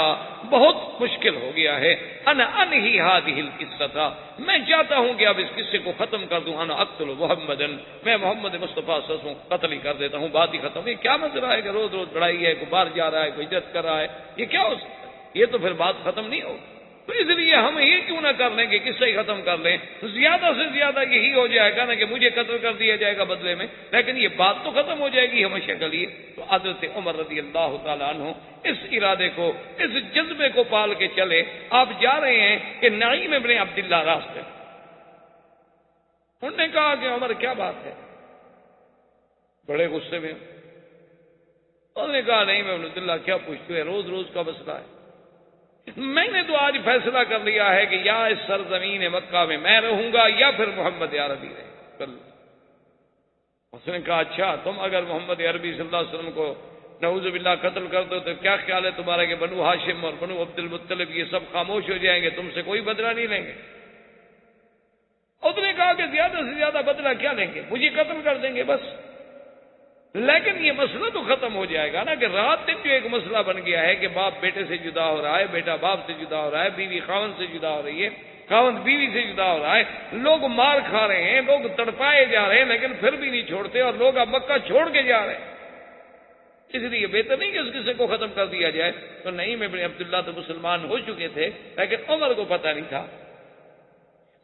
بہت مشکل ہو گیا ہے. انا انہی ہذہ القصہ، میں چاہتا ہوں کہ اب اس قصے کو ختم کر دوں. انا اقتل محمدن، میں محمد مصطفیٰ صلی اللہ علیہ وسلم کو قتل ہی کر دیتا ہوں، بات ہی ختم. یہ کیا مسئلہ ہے کہ روز روز لڑائی ہے، کوئی باہر جا رہا ہے، کوئی ہجرت کر رہا ہے، یہ کیا ہو سکتا ہے؟ یہ تو پھر بات ختم نہیں ہوگی. تو اس لیے ہم یہ کیوں نہ کر لیں کہ قصہ ہی ختم کر لیں، زیادہ سے زیادہ یہی ہو جائے گا نا کہ مجھے قتل کر دیا جائے گا بدلے میں، لیکن یہ بات تو ختم ہو جائے گی ہمیشہ کے لیے۔ تو حضرت عمر رضی اللہ تعالیٰ عنہ اس ارادے کو، اس جذبے کو پال کے چلے۔ آپ جا رہے ہیں کہ نعیم ابن عبداللہ راستے، انہوں نے کہا کہ عمر کیا بات ہے، بڑے غصے میں انہوں نے کہا نہیں میں عبداللہ کیا پوچھتے ہیں، روز روز کا مسئلہ ہے، میں نے تو آج فیصلہ کر لیا ہے کہ یا اس سرزمین مکہ میں میں رہوں گا یا پھر محمد عربی رہے۔ اس نے کہا اچھا تم اگر محمد عربی صلی اللہ علیہ وسلم کو نعوذ باللہ قتل کر دو تو کیا خیال ہے تمہارا کہ بنو ہاشم اور بنو عبد المطلب یہ سب خاموش ہو جائیں گے، تم سے کوئی بدلہ نہیں لیں گے؟ اس نے کہا کہ زیادہ سے زیادہ بدلہ کیا لیں گے، مجھے قتل کر دیں گے بس، لیکن یہ مسئلہ تو ختم ہو جائے گا نا کہ رات دن جو ایک مسئلہ بن گیا ہے کہ باپ بیٹے سے جدا ہو رہا ہے، بیٹا باپ سے جدا ہو رہا ہے، بیوی خاوند سے جدا ہو رہی ہے، خاوند بیوی سے جدا ہو رہا ہے، لوگ مار کھا رہے ہیں، لوگ تڑپائے جا رہے ہیں لیکن پھر بھی نہیں چھوڑتے، اور لوگ اب مکہ چھوڑ کے جا رہے ہیں۔ اس لیے بہتر نہیں کہ اس قصے کو ختم کر دیا جائے۔ تو نعیم ابن عبداللہ تو مسلمان ہو چکے تھے لیکن عمر کو پتہ نہیں تھا۔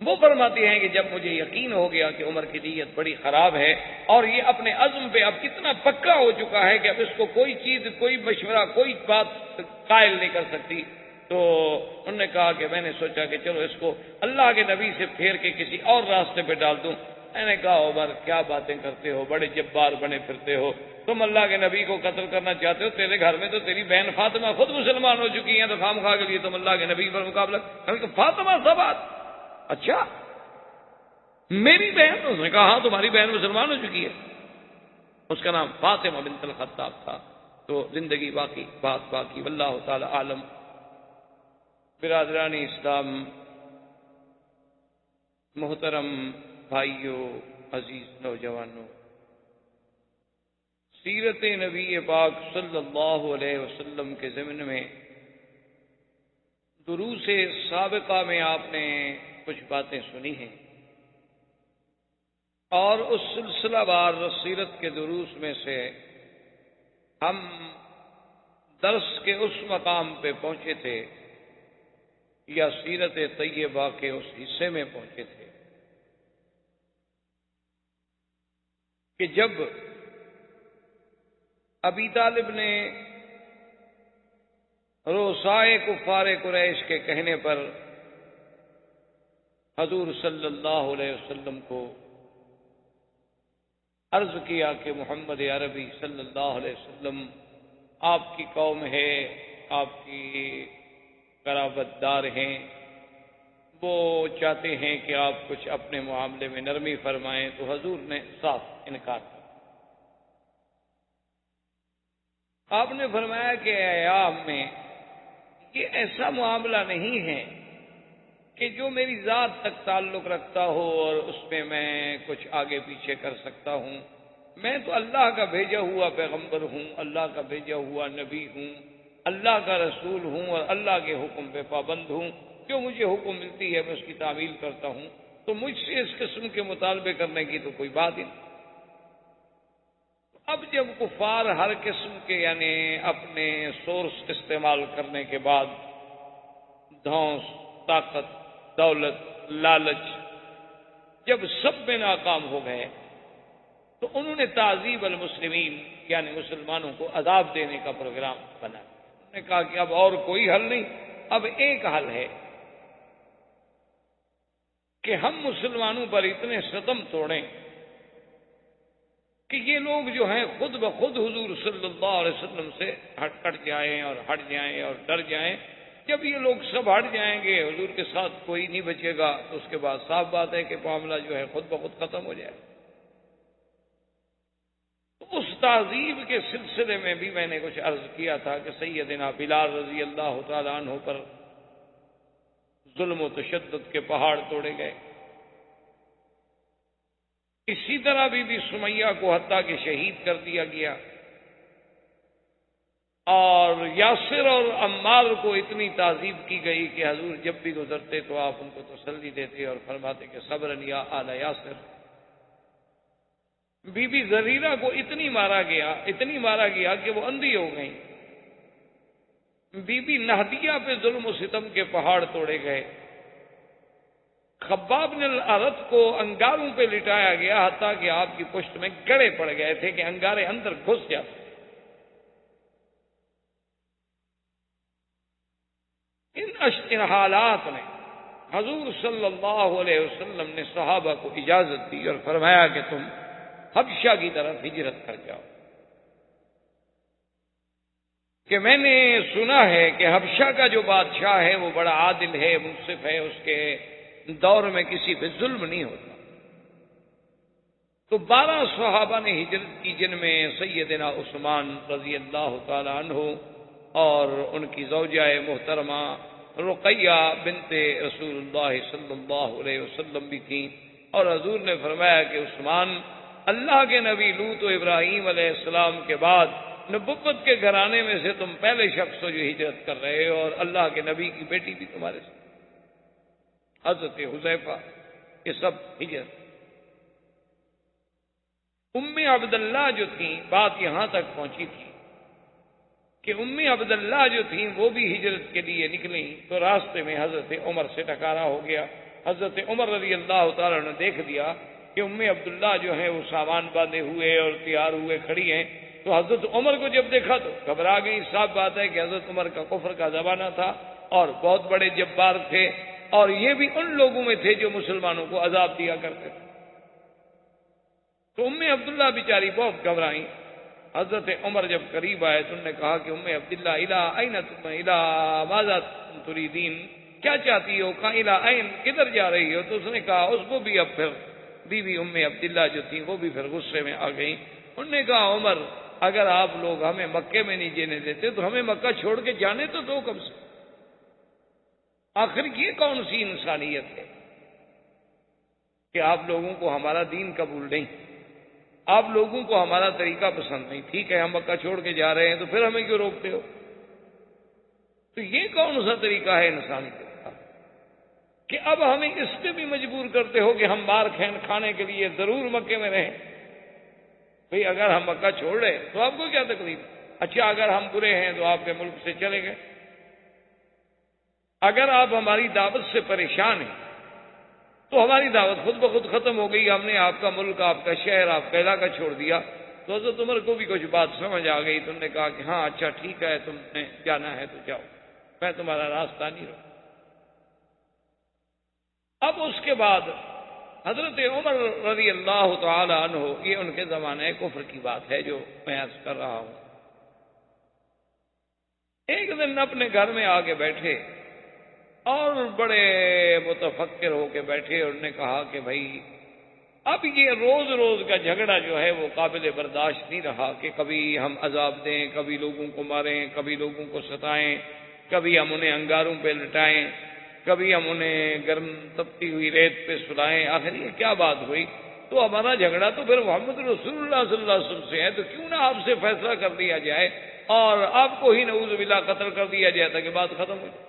وہ فرماتے ہیں کہ جب مجھے یقین ہو گیا کہ عمر کی نیت بڑی خراب ہے اور یہ اپنے عزم پہ اب اتنا پکا ہو چکا ہے کہ اب اس کو کوئی چیز، کوئی مشورہ، کوئی بات قائل نہیں کر سکتی، تو انہوں نے کہا کہ میں نے سوچا کہ چلو اس کو اللہ کے نبی سے پھیر کے کسی اور راستے پہ ڈال دوں۔ میں نے کہا عمر کیا باتیں کرتے ہو، بڑے جبار بنے پھرتے ہو، تم اللہ کے نبی کو قتل کرنا چاہتے ہو، تیرے گھر میں تو تیری بہن فاطمہ خود مسلمان ہو چکی ہیں، تو خامخواہ کے لیے تم اللہ کے نبی پر مقابلہ۔ فاطمہ سبات، اچھا میری بہن؟ اس نے کہا ہاں تمہاری بہن مسلمان ہو چکی ہے، اس کا نام فاطمہ بنت الخطاب تھا۔ تو زندگی باقی بات باقی، واللہ تعالی عالم۔ برادران اسلام، محترم بھائیوں، عزیز نوجوانوں، سیرت نبی پاک صلی اللہ علیہ وسلم کے ضمن میں دروس سابقہ میں آپ نے کچھ باتیں سنی ہیں، اور اس سلسلہ وار سیرت کے دروس میں سے ہم درس کے اس مقام پہ پہنچے تھے یا سیرت طیبہ کے اس حصے میں پہنچے تھے کہ جب ابی طالب نے روسائے کفار قریش کے کہنے پر حضور صلی اللہ علیہ وسلم کو عرض کیا کہ محمد عربی صلی اللہ علیہ وسلم آپ کی قوم ہے، آپ کی قرابت دار ہیں، وہ چاہتے ہیں کہ آپ کچھ اپنے معاملے میں نرمی فرمائیں، تو حضور نے صاف انکار کیا۔ آپ نے فرمایا کہ ایام میں یہ ایسا معاملہ نہیں ہے کہ جو میری ذات تک تعلق رکھتا ہو اور اس میں میں کچھ آگے پیچھے کر سکتا ہوں۔ میں تو اللہ کا بھیجا ہوا پیغمبر ہوں، اللہ کا بھیجا ہوا نبی ہوں، اللہ کا رسول ہوں، اور اللہ کے حکم پہ پابند ہوں۔ جو مجھے حکم ملتی ہے میں اس کی تعمیل کرتا ہوں، تو مجھ سے اس قسم کے مطالبے کرنے کی تو کوئی بات ہی نہیں۔ اب جب کفار ہر قسم کے یعنی اپنے سورس استعمال کرنے کے بعد دھونس، طاقت، دولت، لالچ، جب سب میں ناکام ہو گئے تو انہوں نے تعذیب المسلمین یعنی مسلمانوں کو عذاب دینے کا پروگرام بنا۔ انہوں نے کہا کہ اب اور کوئی حل نہیں، اب ایک حل ہے کہ ہم مسلمانوں پر اتنے ستم توڑیں کہ یہ لوگ جو ہیں خود بخود حضور صلی اللہ علیہ وسلم سے ہٹ جائیں اور ہٹ جائیں اور ڈر جائیں۔ جب یہ لوگ سب ہٹ جائیں گے، حضور کے ساتھ کوئی نہیں بچے گا، تو اس کے بعد صاف بات ہے کہ معاملہ جو ہے خود بخود ختم ہو جائے۔ تو اس تعذیب کے سلسلے میں بھی میں نے کچھ عرض کیا تھا کہ سیدنا بلال رضی اللہ تعالیٰ عنہ پر ظلم و تشدد کے پہاڑ توڑے گئے۔ اسی طرح بی سمیہ کو حتیٰ کہ شہید کر دیا گیا، اور یاسر اور عمار کو اتنی تعذیب کی گئی کہ حضور جب بھی گزرتے تو آپ ان کو تسلی دیتے اور فرماتے کہ صبر یا آل یاسر۔ بی زریرہ کو اتنی مارا گیا کہ وہ اندھی ہو گئیں، بی بی نہدیہ پہ ظلم و ستم کے پہاڑ توڑے گئے، خباب بن الارت کو انگاروں پہ لٹایا گیا، حتیٰ کہ آپ کی پشت میں گڑے پڑ گئے تھے کہ انگارے اندر گھس جاتے۔ ان حالات میں حضور صلی اللہ علیہ وسلم نے صحابہ کو اجازت دی اور فرمایا کہ تم حبشہ کی طرف ہجرت کر جاؤ، کہ میں نے سنا ہے کہ حبشہ کا جو بادشاہ ہے وہ بڑا عادل ہے، منصف ہے، اس کے دور میں کسی پہ ظلم نہیں ہوتا۔ تو 12 صحابہ نے ہجرت کی، جن میں سیدنا عثمان رضی اللہ تعالی عنہ اور ان کی زوجہ محترمہ رقیہ بنت رسول اللہ صلی اللہ علیہ وسلم بھی تھیں، اور حضور نے فرمایا کہ عثمان، اللہ کے نبی لوط و ابراہیم علیہ السلام کے بعد نبوت کے گھرانے میں سے تم پہلے شخص ہو جو ہجرت کر رہے ہو، اور اللہ کے نبی کی بیٹی بھی تمہارے ساتھ، حضرت حذیفہ، یہ سب ہجرت۔ ام عبداللہ جو تھیں، بات یہاں تک پہنچی تھی کہ ام عبداللہ جو تھیں وہ بھی ہجرت کے لیے نکلیں، تو راستے میں حضرت عمر سے ٹکرانا ہو گیا۔ حضرت عمر رضی اللہ تعالیٰ نے دیکھ دیا کہ ام عبداللہ جو ہیں وہ سامان باندھے ہوئے اور تیار ہوئے کھڑی ہیں، تو حضرت عمر کو جب دیکھا تو گھبرا گئی۔ صاف بات ہے کہ حضرت عمر کا کفر کا زمانہ تھا اور بہت بڑے جبار تھے، اور یہ بھی ان لوگوں میں تھے جو مسلمانوں کو عذاب دیا کرتے تھے۔ تو ام عبداللہ بیچاری بہت گھبرائیں۔ حضرت عمر جب قریب آئے تو انہوں نے کہا کہ ام عبداللہ الا این تم الا ماذا تريدين، کیا چاہتی ہو، کہاں الا این، کدھر جا رہی ہو؟ تو اس نے کہا، اس کو بھی اب پھر بیوی ام عبداللہ جو تھی وہ بھی پھر غصے میں آ گئی۔ انہوں نے کہا، عمر اگر آپ لوگ ہمیں مکے میں نہیں جینے دیتے تو ہمیں مکہ چھوڑ کے جانے تو دو کم سے، آخر یہ کون سی انسانیت ہے کہ آپ لوگوں کو ہمارا دین قبول نہیں، آپ لوگوں کو ہمارا طریقہ پسند نہیں، ٹھیک ہے ہم مکہ چھوڑ کے جا رہے ہیں تو پھر ہمیں کیوں روکتے ہو؟ تو یہ کون سا طریقہ ہے انسانیت کا کہ اب ہمیں اس پہ بھی مجبور کرتے ہو کہ ہم مار کھانے کے لیے ضرور مکے میں رہیں؟ بھئی اگر ہم مکہ چھوڑ رہے تو آپ کو کیا تکلیف؟ اچھا اگر ہم برے ہیں تو آپ کے ملک سے چلے گئے، اگر آپ ہماری دعوت سے پریشان ہیں تو ہماری دعوت خود بخود ختم ہو گئی، ہم نے آپ کا ملک، آپ کا شہر، آپ کا علاقہ چھوڑ دیا۔ تو حضرت عمر کو بھی کچھ بات سمجھ آ گئی، تو انہوں نے کہا کہ ہاں اچھا ٹھیک ہے، تم نے جانا ہے تو جاؤ، میں تمہارا راستہ نہیں رہوں۔ اب اس کے بعد حضرت عمر رضی اللہ تعالی عنہ، یہ ان کے زمانے کفر کی بات ہے جو میں عرض کر رہا ہوں، ایک دن اپنے گھر میں آ کے بیٹھے اور بڑے متفکر ہو کے بیٹھے، اور انہوں نے کہا کہ بھائی اب یہ روز روز کا جھگڑا جو ہے وہ قابل برداشت نہیں رہا کہ کبھی ہم عذاب دیں، کبھی لوگوں کو ماریں، کبھی لوگوں کو ستائیں، کبھی ہم انہیں انگاروں پہ لٹائیں، کبھی ہم انہیں گرم تپتی ہوئی ریت پہ سلائیں، آخر یہ کیا بات ہوئی؟ تو ہمارا جھگڑا تو پھر محمد رسول اللہ صلی اللہ علیہ وسلم سے ہے، تو کیوں نہ آپ سے فیصلہ کر دیا جائے اور آپ کو ہی نعوذ باللہ قتل کر دیا جائے تاکہ بات ختم ہو جائے۔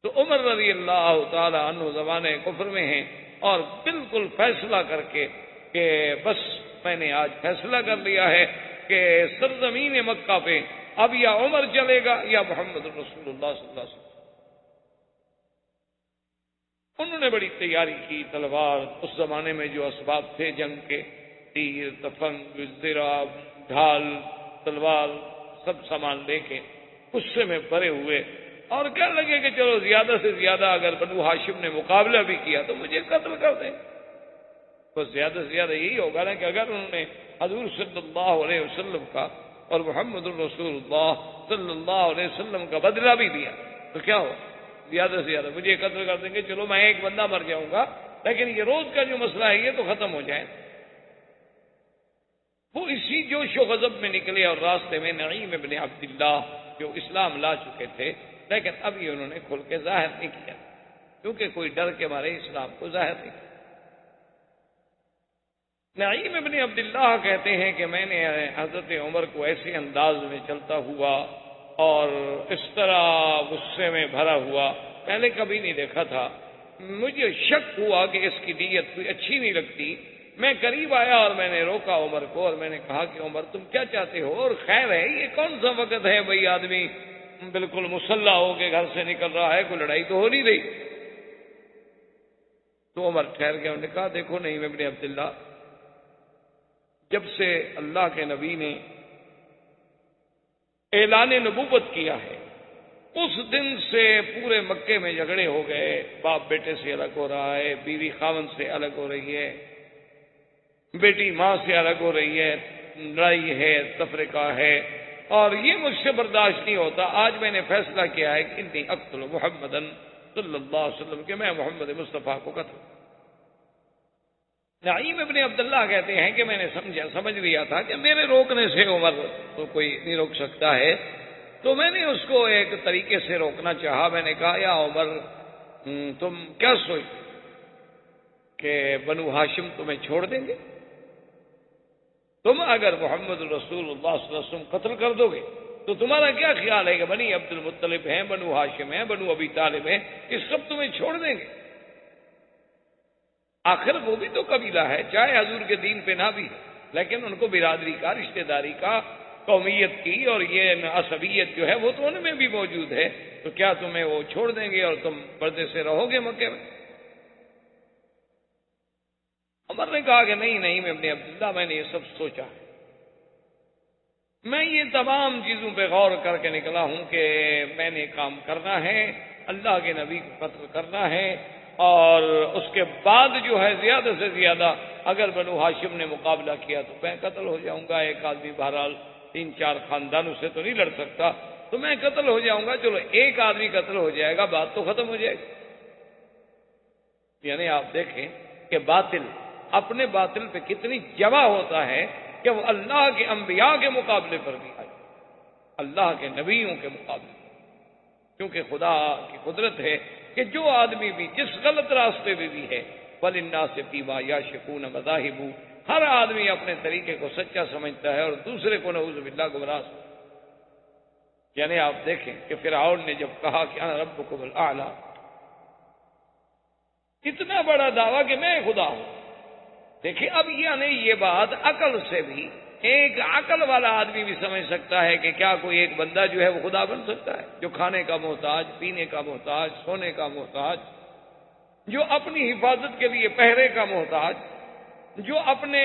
تو عمر رضی اللہ تعالی عنہ زمانے کفر میں ہیں، اور بالکل فیصلہ کر کے کہ بس میں نے آج فیصلہ کر لیا ہے کہ سرزمین مکہ پہ اب یا عمر چلے گا یا محمد رسول اللہ صلی اللہ علیہ وسلم۔ انہوں نے بڑی تیاری کی، تلوار، اس زمانے میں جو اسباب تھے جنگ کے، تیر، تفنگ، زرہ، ڈھال، تلوار، سب سامان لے کے غصے میں بھرے ہوئے، اور کہنے لگے کہ چلو زیادہ سے زیادہ اگر بنو ہاشم نے مقابلہ بھی کیا تو مجھے قتل کر دیں، بس زیادہ سے زیادہ یہی ہوگا نا کہ اگر انہوں نے حضور صلی اللہ علیہ وسلم کا اور محمد رسول اللہ صلی اللہ علیہ وسلم کا بدلہ بھی دیا تو کیا ہو، زیادہ سے زیادہ مجھے قتل کر دیں گے، چلو میں ایک بندہ مر جاؤں گا لیکن یہ روز کا جو مسئلہ ہے یہ تو ختم ہو جائے۔ وہ اسی جوش و غضب میں نکلے، اور راستے میں نعیم ابن عبداللہ جو اسلام لا چکے تھے لیکن ابھی انہوں نے کھل کے ظاہر نہیں کیا کیونکہ کوئی ڈر کے مارے اسلام کو ظاہر نہیں کیا۔ نعیم ابن عبداللہ کہتے ہیں کہ میں نے حضرت عمر کو ایسے انداز میں چلتا ہوا اور اس طرح غصے میں بھرا ہوا پہلے کبھی نہیں دیکھا تھا۔ مجھے شک ہوا کہ اس کی نیت کوئی اچھی نہیں لگتی، میں قریب آیا اور میں نے روکا عمر کو اور میں نے کہا کہ عمر تم کیا چاہتے ہو؟ اور خیر ہے یہ کون سا وقت ہے بھائی آدمی بالکل مسلح ہو کے گھر سے نکل رہا ہے، کوئی لڑائی تو ہو نہیں رہی۔ تو عمر ٹھہر گیا، انہوں نے کہا دیکھو نہیں ابن عبداللہ، جب سے اللہ کے نبی نے اعلان نبوت کیا ہے اس دن سے پورے مکے میں جھگڑے ہو گئے، باپ بیٹے سے الگ ہو رہا ہے، بیوی خاوند سے الگ ہو رہی ہے، بیٹی ماں سے الگ ہو رہی ہے، لڑائی ہے، تفرقہ ہے، اور یہ مجھ سے برداشت نہیں ہوتا۔ آج میں نے فیصلہ کیا ہے کہ انی اقتل محمدن صلی اللہ علیہ وسلم کہ میں محمد مصطفیٰ کو قتل۔ نعیم ابن عبداللہ کہتے ہیں کہ میں نے سمجھ لیا تھا کہ میرے روکنے سے عمر تو کوئی نہیں روک سکتا ہے، تو میں نے اس کو ایک طریقے سے روکنا چاہا۔ میں نے کہا یا عمر تم کیا سوچ کہ بنو ہاشم تمہیں چھوڑ دیں گے؟ تم اگر محمد رسول اللہ صلی اللہ علیہ وسلم قتل کر دو گے تو تمہارا کیا خیال ہے کہ بنی عبد المطلب ہیں، بنو ہاشم ہیں، بنو ابی طالب ہیں، یہ سب تمہیں چھوڑ دیں گے؟ آخر وہ بھی تو قبیلہ ہے، چاہے حضور کے دین پہ نہ بھی ہے، لیکن ان کو برادری کا، رشتہ داری کا، قومیت کی اور یہ عصبیت جو ہے وہ تو ان میں بھی موجود ہے، تو کیا تمہیں وہ چھوڑ دیں گے اور تم پردے سے رہو گے مکے میں؟ عمر نے کہا کہ نہیں میں ابن عبداللہ میں نے یہ سب سوچا ہے، میں یہ تمام چیزوں پہ غور کر کے نکلا ہوں کہ میں نے کام کرنا ہے، اللہ کے نبی کو قتل کرنا ہے، اور اس کے بعد جو ہے زیادہ سے زیادہ اگر بنو ہاشم نے مقابلہ کیا تو میں قتل ہو جاؤں گا۔ ایک آدمی بہرحال 3-4 خاندانوں سے تو نہیں لڑ سکتا، تو میں قتل ہو جاؤں گا، چلو ایک آدمی قتل ہو جائے گا، بات تو ختم ہو جائے گی۔ یعنی آپ دیکھیں کہ باطل اپنے باطل پہ کتنی جمع ہوتا ہے کہ وہ اللہ کے انبیاء کے مقابلے پر بھی آئے، اللہ کے نبیوں کے مقابلے، کیونکہ خدا کی قدرت ہے کہ جو آدمی بھی جس غلط راستے پہ بھی ہے وَلِلنَّاسِ فِي مَا يَعْشِقُونَ مَذَاهِبُ، ہر آدمی اپنے طریقے کو سچا سمجھتا ہے اور دوسرے کو نعوذ باللہ گمراہ سمجھتا ہے۔ یعنی آپ دیکھیں کہ فرعون نے جب کہا کہ انا ربکم الاعلی، اتنا بڑا دعویٰ کہ میں خدا ہوں۔ دیکھیں اب یعنی یہ بات عقل سے بھی، ایک عقل والا آدمی بھی سمجھ سکتا ہے کہ کیا کوئی ایک بندہ جو ہے وہ خدا بن سکتا ہے، جو کھانے کا محتاج، پینے کا محتاج، سونے کا محتاج، جو اپنی حفاظت کے لیے پہرے کا محتاج، جو اپنے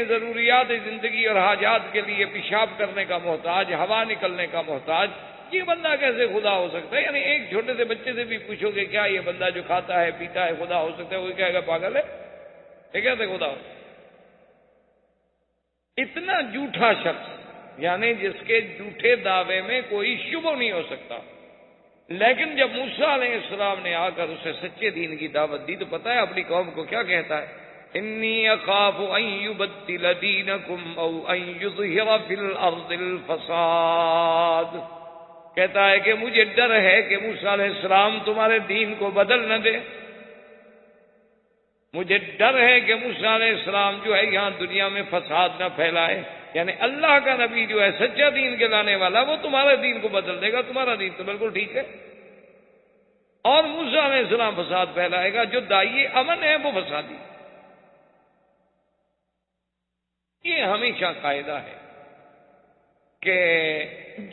ضروریات زندگی اور حاجات کے لیے پیشاب کرنے کا محتاج، ہوا نکلنے کا محتاج، یہ بندہ کیسے خدا ہو سکتا ہے؟ یعنی ایک چھوٹے سے بچے سے بھی پوچھو کہ کیا یہ بندہ جو کھاتا ہے پیتا ہے خدا ہو سکتا ہے، وہ کہے گا پاگل ہے، یہ کیسے خدا ہو؟ اتنا جھوٹا شخص، یعنی جس کے جھوٹے دعوے میں کوئی شبہ نہیں ہو سکتا۔ لیکن جب موسیٰ علیہ السلام نے آ کر اسے سچے دین کی دعوت دی تو پتہ ہے اپنی قوم کو کیا کہتا ہے؟ انی اخاف ان یبدل دینکم او ان یظہر فی الارض الفساد، کہتا ہے کہ مجھے ڈر ہے کہ موسیٰ علیہ السلام تمہارے دین کو بدل نہ دے، مجھے ڈر ہے کہ موسیٰ علیہ السلام جو ہے یہاں دنیا میں فساد نہ پھیلائے، یعنی اللہ کا نبی جو ہے سچا دین کے لانے والا، وہ تمہارے دین کو بدل دے گا، تمہارا دین تو بالکل ٹھیک ہے، اور موسیٰ علیہ السلام فساد پھیلائے گا، جو داعی امن ہے وہ فسادی۔ یہ ہمیشہ قاعدہ ہے کہ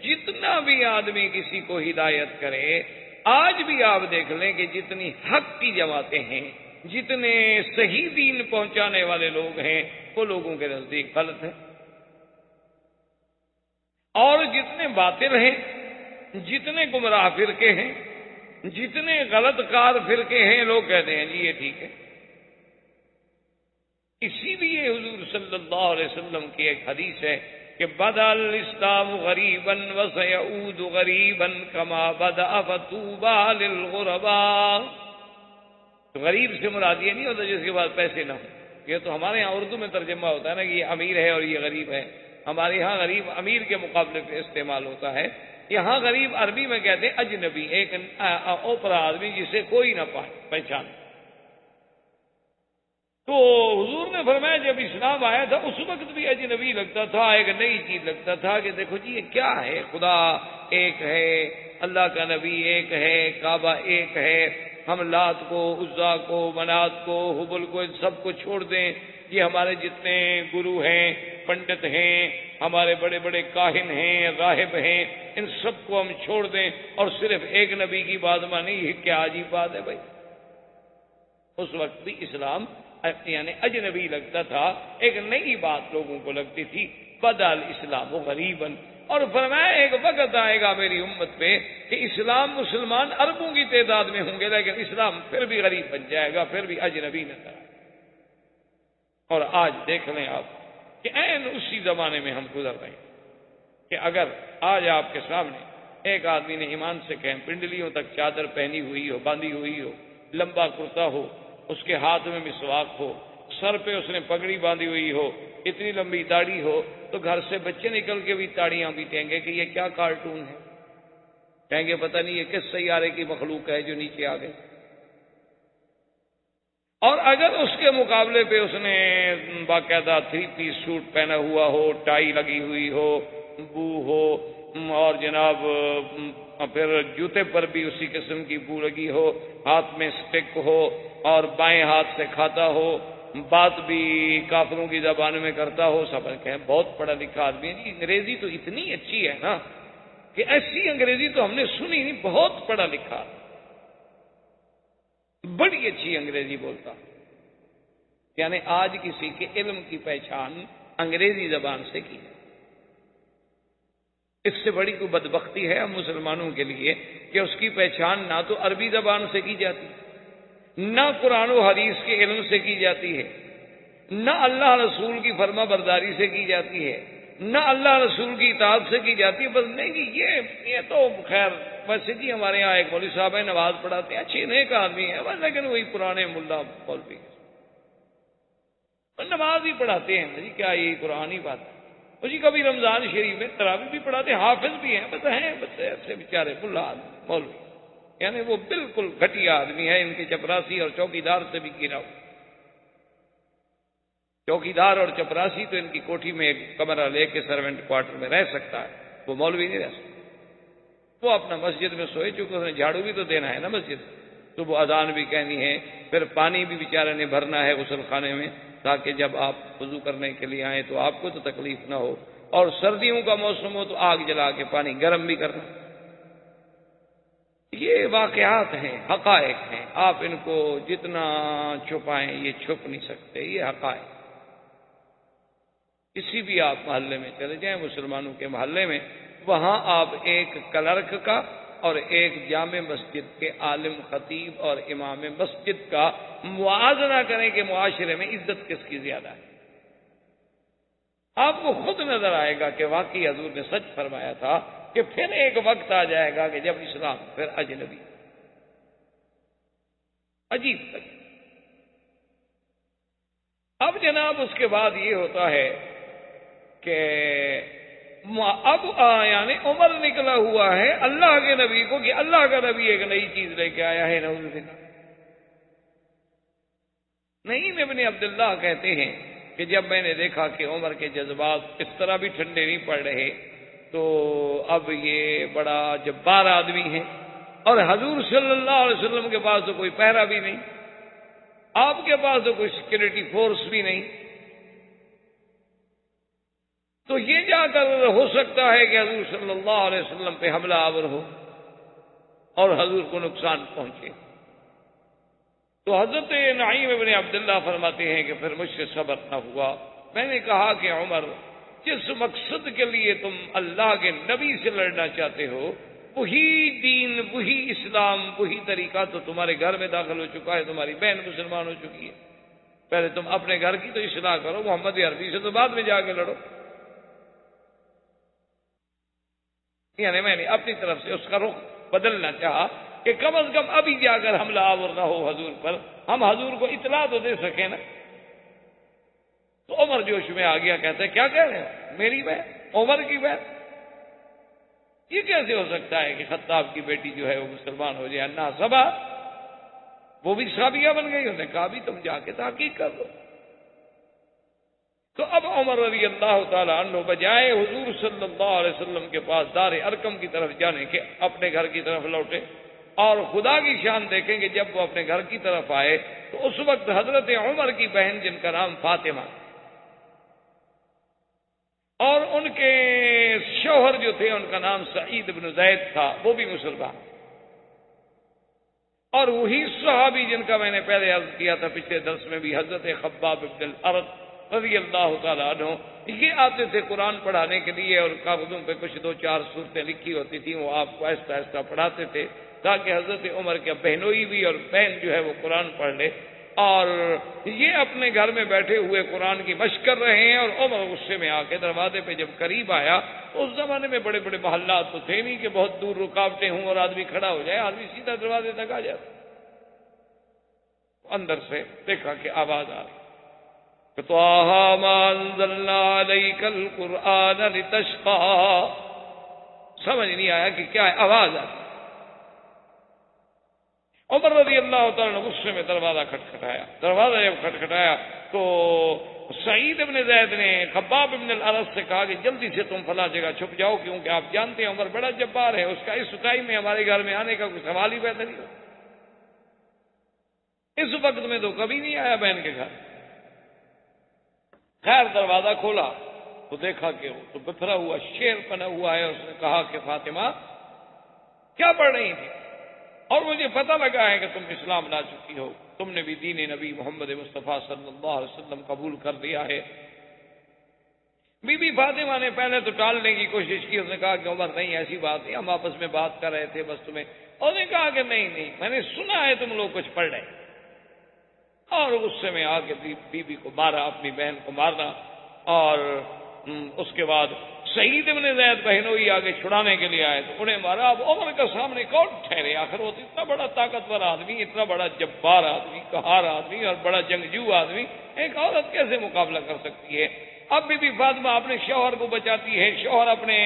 جتنا بھی آدمی کسی کو ہدایت کرے، آج بھی آپ دیکھ لیں کہ جتنی حق کی جماعتیں ہیں، جتنے صحیح دین پہنچانے والے لوگ ہیں، وہ لوگوں کے نزدیک غلط ہیں، اور جتنے باطل ہیں، جتنے گمراہ فرقے ہیں، جتنے غلط کار فرقے ہیں، لوگ کہتے ہیں جی یہ ٹھیک ہے۔ اسی لیے حضور صلی اللہ علیہ وسلم کی ایک حدیث ہے کہ بدأ الاسلام غریبا وسيعود غریبا کما بدأ فطوبى للغرباء۔ غریب سے مراد یہ نہیں ہوتا جس کے پاس پیسے نہ ہوں، یہ تو ہمارے ہاں اردو میں ترجمہ ہوتا ہے نا کہ یہ امیر ہے اور یہ غریب ہے، ہمارے ہاں غریب امیر کے مقابلے پہ استعمال ہوتا ہے، یہاں غریب عربی میں کہتے ہیں اجنبی، ایک اوپرا آدمی جسے کوئی نہ پہچانے۔ تو حضور نے فرمایا جب اسلام آیا تھا اس وقت بھی اجنبی لگتا تھا، ایک نئی چیز لگتا تھا کہ دیکھو جی یہ کیا ہے، خدا ایک ہے، اللہ کا نبی ایک ہے، کعبہ ایک ہے، ہم لات کو، عزا کو، منات کو، حبل کو، ان سب کو چھوڑ دیں یہ ہمارے جتنے گرو ہیں، پنڈت ہیں، ہمارے بڑے بڑے کاہن ہیں، راہب ہیں، ان سب کو ہم چھوڑ دیں اور صرف ایک نبی کی بات مانیں، یہ کیا عجیب بات ہے بھائی؟ اس وقت بھی اسلام یعنی اجنبی لگتا تھا، ایک نئی بات لوگوں کو لگتی تھی، بدل اسلام و غریباً، اور فرمایا ایک وقت آئے گا میری امت پہ کہ اسلام مسلمان اربوں کی تعداد میں ہوں گے، لیکن اسلام پھر بھی غریب بن جائے گا، پھر بھی اجنبی نظر آئے گا۔ اور آج دیکھ لیں آپ کہ عین اسی زمانے میں ہم گزر رہے ہیں کہ اگر آج آپ کے سامنے ایک آدمی نے ایمان سے کہیں پنڈلیوں تک چادر پہنی ہوئی ہو، باندھی ہوئی ہو، لمبا کرتا ہو، اس کے ہاتھ میں مسواک ہو، سر پہ اس نے پگڑی باندھی ہوئی ہو، اتنی لمبی داڑھی ہو، تو گھر سے بچے نکل کے بھی تاڑیاں پیٹیں گے کہ یہ کیا کارٹون ہے، کہیں گے پتہ نہیں یہ کس سیارے کی مخلوق ہے جو نیچے آ گئی۔ اور اگر اس کے مقابلے پہ اس نے باقاعدہ 3 پیس سوٹ پہنا ہوا ہو، ٹائی لگی ہوئی ہو، بو ہو، اور جناب پھر جوتے پر بھی اسی قسم کی بو لگی ہو، ہاتھ میں سٹک ہو اور بائیں ہاتھ سے کھاتا ہو، بات بھی کافروں کی زبان میں کرتا ہو، سب کہیں بہت پڑھا لکھا آدمی ہے، انگریزی تو اتنی اچھی ہے نا کہ ایسی انگریزی تو ہم نے سنی نہیں، بہت پڑھا لکھا، بڑی اچھی انگریزی بولتا۔ یعنی آج کسی کے علم کی پہچان انگریزی زبان سے کی، اس سے بڑی کوئی بدبختی ہے ہم مسلمانوں کے لیے کہ اس کی پہچان نہ تو عربی زبان سے کی جاتی، نہ قرآن و حدیث کے علم سے کی جاتی ہے، نہ اللہ رسول کی فرما برداری سے کی جاتی ہے، نہ اللہ رسول کی اطاعت سے کی جاتی ہے۔ بس نہیں جی یہ تو خیر ویسے جی ہمارے یہاں ایک مولوی صاحب ہیں، نماز پڑھاتے ہیں، اچھے نیک آدمی ہیں، بس لیکن وہی پرانے ملا مولوی نماز ہی پڑھاتے ہیں جی، کیا یہ قرآن ہی بات ہے؟ جی کبھی رمضان شریف میں تراویح بھی پڑھاتے ہیں، حافظ بھی ہیں، بس ہیں بس ایسے بیچارے ملا مولوی، یعنی وہ بالکل گھٹیا آدمی ہے، ان کے چپراسی اور چوکیدار سے بھی گرا ہوا۔ چوکیدار اور چپراسی تو ان کی کوٹھی میں ایک کمرہ لے کے سروینٹ کوارٹر میں رہ سکتا ہے، وہ مولوی نہیں رہ سکتا۔ وہ اپنا مسجد میں سوئے، چونکہ اس نے جھاڑو بھی تو دینا ہے نا مسجد، تو وہ اذان بھی کہنی ہے، پھر پانی بھی بیچارے نے بھرنا ہے غسل خانے میں تاکہ جب آپ وضو کرنے کے لیے آئیں تو آپ کو تو تکلیف نہ ہو، اور سردیوں کا موسم ہو تو آگ جلا کے پانی گرم بھی کرنا۔ یہ واقعات ہیں، حقائق ہیں، آپ ان کو جتنا چھپائیں یہ چھپ نہیں سکتے، یہ حقائق۔ کسی بھی آپ محلے میں چلے جائیں مسلمانوں کے محلے میں، وہاں آپ ایک کلرک کا اور ایک جامع مسجد کے عالم خطیب اور امام مسجد کا موازنہ کریں کہ معاشرے میں عزت کس کی زیادہ ہے، آپ کو خود نظر آئے گا کہ واقعی حضور نے سچ فرمایا تھا کہ پھر ایک وقت آ جائے گا کہ جب اسلام پھر اجنبی، عجیب تک۔ اب جناب اس کے بعد یہ ہوتا ہے کہ اب یعنی عمر نکلا ہوا ہے اللہ کے نبی کو کہ اللہ کا نبی ایک نئی چیز لے کے آیا ہے، نعوذ باللہ۔ نعیم ابن عبداللہ کہتے ہیں کہ جب میں نے دیکھا کہ عمر کے جذبات اس طرح بھی ٹھنڈے نہیں پڑ رہے تو اب یہ بڑا جبار آدمی ہے، اور حضور صلی اللہ علیہ وسلم کے پاس تو کوئی پہرا بھی نہیں، آپ کے پاس تو کوئی سیکورٹی فورس بھی نہیں، تو یہ جا کر ہو سکتا ہے کہ حضور صلی اللہ علیہ وسلم پہ حملہ آور ہو اور حضور کو نقصان پہنچے۔ تو حضرت نعیم ابن عبداللہ فرماتے ہیں کہ پھر مجھ سے صبر نہ ہوا، میں نے کہا کہ عمر جس مقصد کے لیے تم اللہ کے نبی سے لڑنا چاہتے ہو وہی دین، وہی اسلام، وہی طریقہ تو تمہارے گھر میں داخل ہو چکا ہے، تمہاری بہن مسلمان ہو چکی ہے، پہلے تم اپنے گھر کی تو اصلاح کرو، محمد عربی سے تو بعد میں جا کے لڑو۔ یعنی میں نے اپنی طرف سے اس کا رخ بدلنا چاہا کہ کم از کم ابھی جا کر حملہ آور نہ ہو حضور پر، ہم حضور کو اطلاع تو دے سکیں نا۔ تو عمر جوش میں آ گیا، کہتا ہے کیا کہہ رہے ہیں، میری بہن، عمر کی بہن، یہ کیسے ہو سکتا ہے کہ خطاب کی بیٹی جو ہے وہ مسلمان ہو جائے؟ انا صبا، وہ بھی صحابیہ بن گئی، انہوں نے کہا بھی تم جا کے تحقیق کر لو۔ تو اب عمر رضی اللہ تعالیٰ عنہ بجائے حضور صلی اللہ علیہ وسلم کے پاس دار ارقم کی طرف جانے کے اپنے گھر کی طرف لوٹے، اور خدا کی شان دیکھیں کہ جب وہ اپنے گھر کی طرف آئے تو اس وقت حضرت عمر کی بہن جن کا نام فاطمہ اور ان کے شوہر جو تھے ان کا نام سعید بن زید تھا، وہ بھی مسلمان، اور وہی صحابی جن کا میں نے پہلے عرض کیا تھا پچھلے درس میں بھی، حضرت خباب بن الارت رضی اللہ تعالیٰ عنہ، یہ آتے تھے قرآن پڑھانے کے لیے، اور کاغذوں پہ کچھ 2-4 صورتیں لکھی ہوتی تھیں، وہ آپ کو آہستہ آہستہ پڑھاتے تھے تاکہ حضرت عمر کے بہنوئی بھی اور بہن جو ہے وہ قرآن پڑھ لے، اور یہ اپنے گھر میں بیٹھے ہوئے قرآن کی مشق کر رہے ہیں، اور عمر غصے میں آ کے دروازے پہ جب قریب آیا، اس زمانے میں بڑے بڑے محلات تو تھے نہیں کہ بہت دور رکاوٹیں ہوں اور آدمی کھڑا ہو جائے، آدمی سیدھا دروازے تک آ جاتا، اندر سے دیکھا کہ آواز آ رہی، طٰہٰ مَا أَنزَلْنَا عَلَيْكَ الْقُرْآنَ لِتَشْقَىٰ، سمجھ نہیں آیا کہ کیا ہے، آواز آ رہی۔ عمر رضی اللہ تعالیٰ نے غصے میں دروازہ کھٹکھٹایا، دروازہ جب کھٹکھٹایا تو سعید ابن زید نے خباب ابن الارت سے کہا کہ جلدی سے تم فلاں جگہ چھپ جاؤ، کیونکہ آپ جانتے ہیں عمر بڑا جبار ہے، اس کا اس ٹائم میں ہمارے گھر میں آنے کا کوئی سوال ہی پیدا نہیں ہوتا، اس وقت میں تو کبھی نہیں آیا بہن کے گھر۔ خیر دروازہ کھولا تو دیکھا کہ وہ تو بکھرا ہوا شعر بنا ہوا ہے، اس نے کہا کہ فاطمہ کیا پڑھ رہی تھی؟ اور مجھے پتہ لگا ہے کہ تم اسلام لا چکی ہو، تم نے بھی دین نبی محمد مصطفیٰ صلی اللہ علیہ وسلم قبول کر لیا ہے۔ بی بی فاطمہ نے پہلے تو ٹالنے کی کوشش کی، اس نے کہا کہ عمر نہیں ایسی بات نہیں، ہم آپس میں بات کر رہے تھے بس تمہیں، اور نے کہا کہ نہیں میں نے سنا ہے تم لوگ کچھ پڑھ رہے، اور غصے میں آ کے بی بی کو مارا، اپنی بہن کو مارنا، اور اس کے بعد سعید ابن زید بہنوئی آگے چھڑانے کے لیے آئے تو انہیں مارا۔ اب عمر کے سامنے کون ٹھہرے، آخر وہ اتنا بڑا طاقتور آدمی، اتنا بڑا جبار آدمی، قہار آدمی اور بڑا جنگجو آدمی، ایک عورت کیسے مقابلہ کر سکتی ہے؟ اب بی بی فاطمہ اپنے شوہر کو بچاتی ہے، شوہر اپنے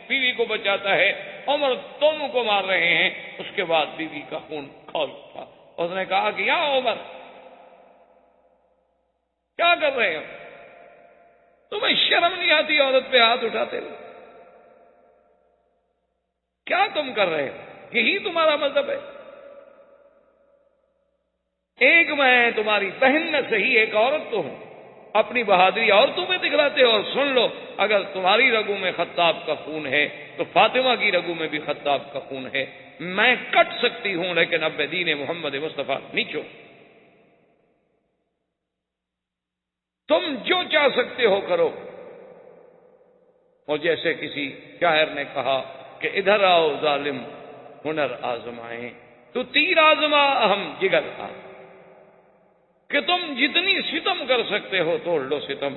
بیوی کو بچاتا ہے، عمر دونوں کو مار رہے ہیں۔ اس کے بعد بیوی کا خون کھول اٹھا، اس نے کہا کہ یا عمر کیا کر رہے ہو، تمہیں شرم نہیں آتی عورت پہ ہاتھ اٹھاتے ہو؟ کیا تم کر رہے ہو؟ یہی تمہارا مذہب ہے؟ ایک میں تمہاری بہن نہ صحیح ایک عورت تو ہوں، اپنی بہادری عورتوں میں دکھلاتے ہو، اور سن لو اگر تمہاری رگوں میں خطاب کا خون ہے تو فاطمہ کی رگوں میں بھی خطاب کا خون ہے، میں کٹ سکتی ہوں لیکن اب دین محمد مصطفیٰ نہیں چھوڑ، تم جو چاہ سکتے ہو کرو۔ اور جیسے کسی شاعر نے کہا کہ ادھر آؤ ظالم ہنر آزمائیں، تو تیر آزما ہم جگر آ، کہ تم جتنی ستم کر سکتے ہو توڑ لو ستم،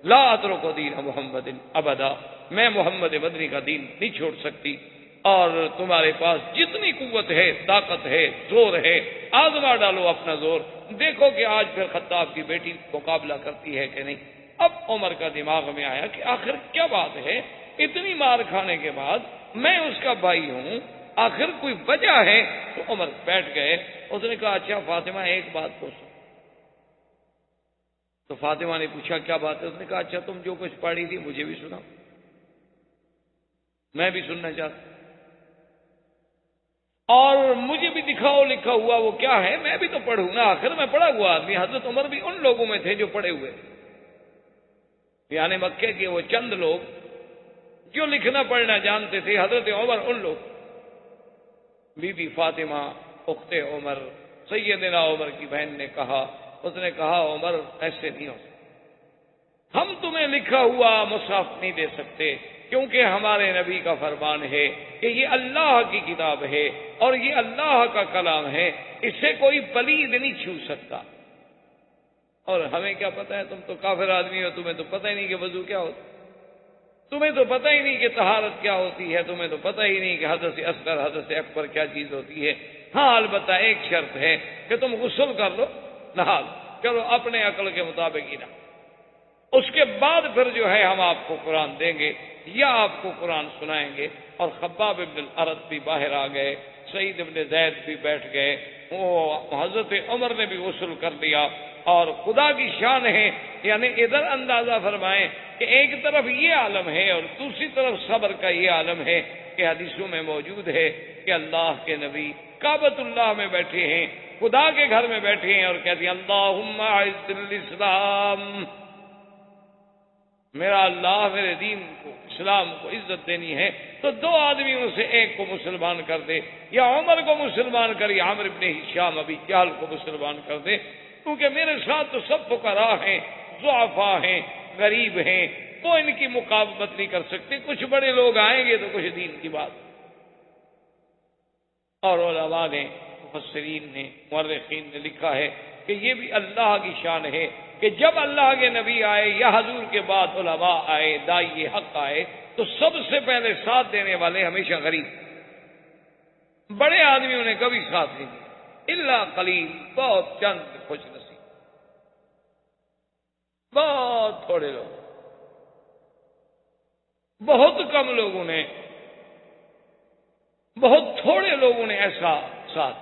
لا اترک دین محمد ابدا، میں محمد مدنی کا دین نہیں چھوڑ سکتی، اور تمہارے پاس جتنی قوت ہے، طاقت ہے، زور ہے، آزما ڈالو اپنا زور، دیکھو کہ آج پھر خطاب کی بیٹی مقابلہ کرتی ہے کہ نہیں۔ اب عمر کا دماغ میں آیا کہ آخر کیا بات ہے، اتنی مار کھانے کے بعد میں اس کا بھائی ہوں، آخر کوئی وجہ ہے؟ تو عمر بیٹھ گئے، اس نے کہا اچھا فاطمہ ایک بات پوچھو۔ تو فاطمہ نے پوچھا کیا بات ہے؟ اس نے کہا اچھا تم جو کچھ پڑھی تھی مجھے بھی سناؤ، میں بھی سننا چاہتا ہوں، اور مجھے بھی دکھاؤ لکھا ہوا وہ کیا ہے، میں بھی تو پڑھوں نا، آخر میں پڑھا ہوا آدمی۔ حضرت عمر بھی ان لوگوں میں تھے جو پڑھے ہوئے، یعنی مکے کے وہ چند لوگ جو لکھنا پڑھنا جانتے تھے، حضرت عمر ان لوگ۔ بی بی فاطمہ اخت عمر سیدنا عمر کی بہن نے کہا، اس نے کہا عمر ایسے نہیں ہو سکتا، ہم تمہیں لکھا ہوا مصحف نہیں دے سکتے، کیونکہ ہمارے نبی کا فرمان ہے کہ یہ اللہ کی کتاب ہے اور یہ اللہ کا کلام ہے، اسے کوئی پلید نہیں چھو سکتا۔ اور ہمیں کیا پتہ ہے، تم تو کافر آدمی ہو، تمہیں تو پتہ ہی نہیں کہ وضو کیا ہوتا، تمہیں تو پتہ ہی نہیں کہ طہارت کیا ہوتی ہے، تمہیں تو پتہ ہی نہیں کہ حدث اصغر حدث اکبر کیا چیز ہوتی ہے۔ ہاں البتہ ایک شرط ہے کہ تم غسل کر لو، نہا لو، چلو اپنے عقل کے مطابق ہی نہ، اس کے بعد پھر جو ہے ہم آپ کو قرآن دیں گے یا آپ کو قرآن سنائیں گے۔ اور خباب ابن الارت بھی باہر آ گئے، سعید ابن زید بھی بیٹھ گئے، وہ حضرت عمر نے بھی غسل کر لیا، اور خدا کی شان ہے یعنی ادھر اندازہ فرمائیں کہ ایک طرف یہ عالم ہے اور دوسری طرف صبر کا یہ عالم ہے کہ حدیثوں میں موجود ہے کہ اللہ کے نبی کعبۃ اللہ میں بیٹھے ہیں، خدا کے گھر میں بیٹھے ہیں اور کہتے ہیں اللہم اعز الاسلام، میرا اللہ میرے دین کو اسلام کو عزت دینی ہے تو دو آدمیوں سے ایک کو مسلمان کر دے، یا عمر کو مسلمان کر یا عمرو بن ہشام ابی جہل کو مسلمان کر دے، کیونکہ میرے ساتھ تو سب فقراء ہیں، ضعفاء ہیں، غریب ہیں، وہ ان کی مقابلت نہیں کر سکتے، کچھ بڑے لوگ آئیں گے تو کچھ دین کی بات۔ اور علماء نے، مفسرین نے، مورخین نے لکھا ہے کہ یہ بھی اللہ کی شان ہے کہ جب اللہ کے نبی آئے یا حضور کے بعد علماء آئے، داعی حق آئے، تو سب سے پہلے ساتھ دینے والے ہمیشہ غریب، بڑے آدمیوں نے کبھی ساتھ نہیں دیا، الا قلیل، بہت چند خوش نصیب، بہت تھوڑے لوگ، بہت کم لوگوں نے، بہت تھوڑے لوگوں نے ایسا ساتھ۔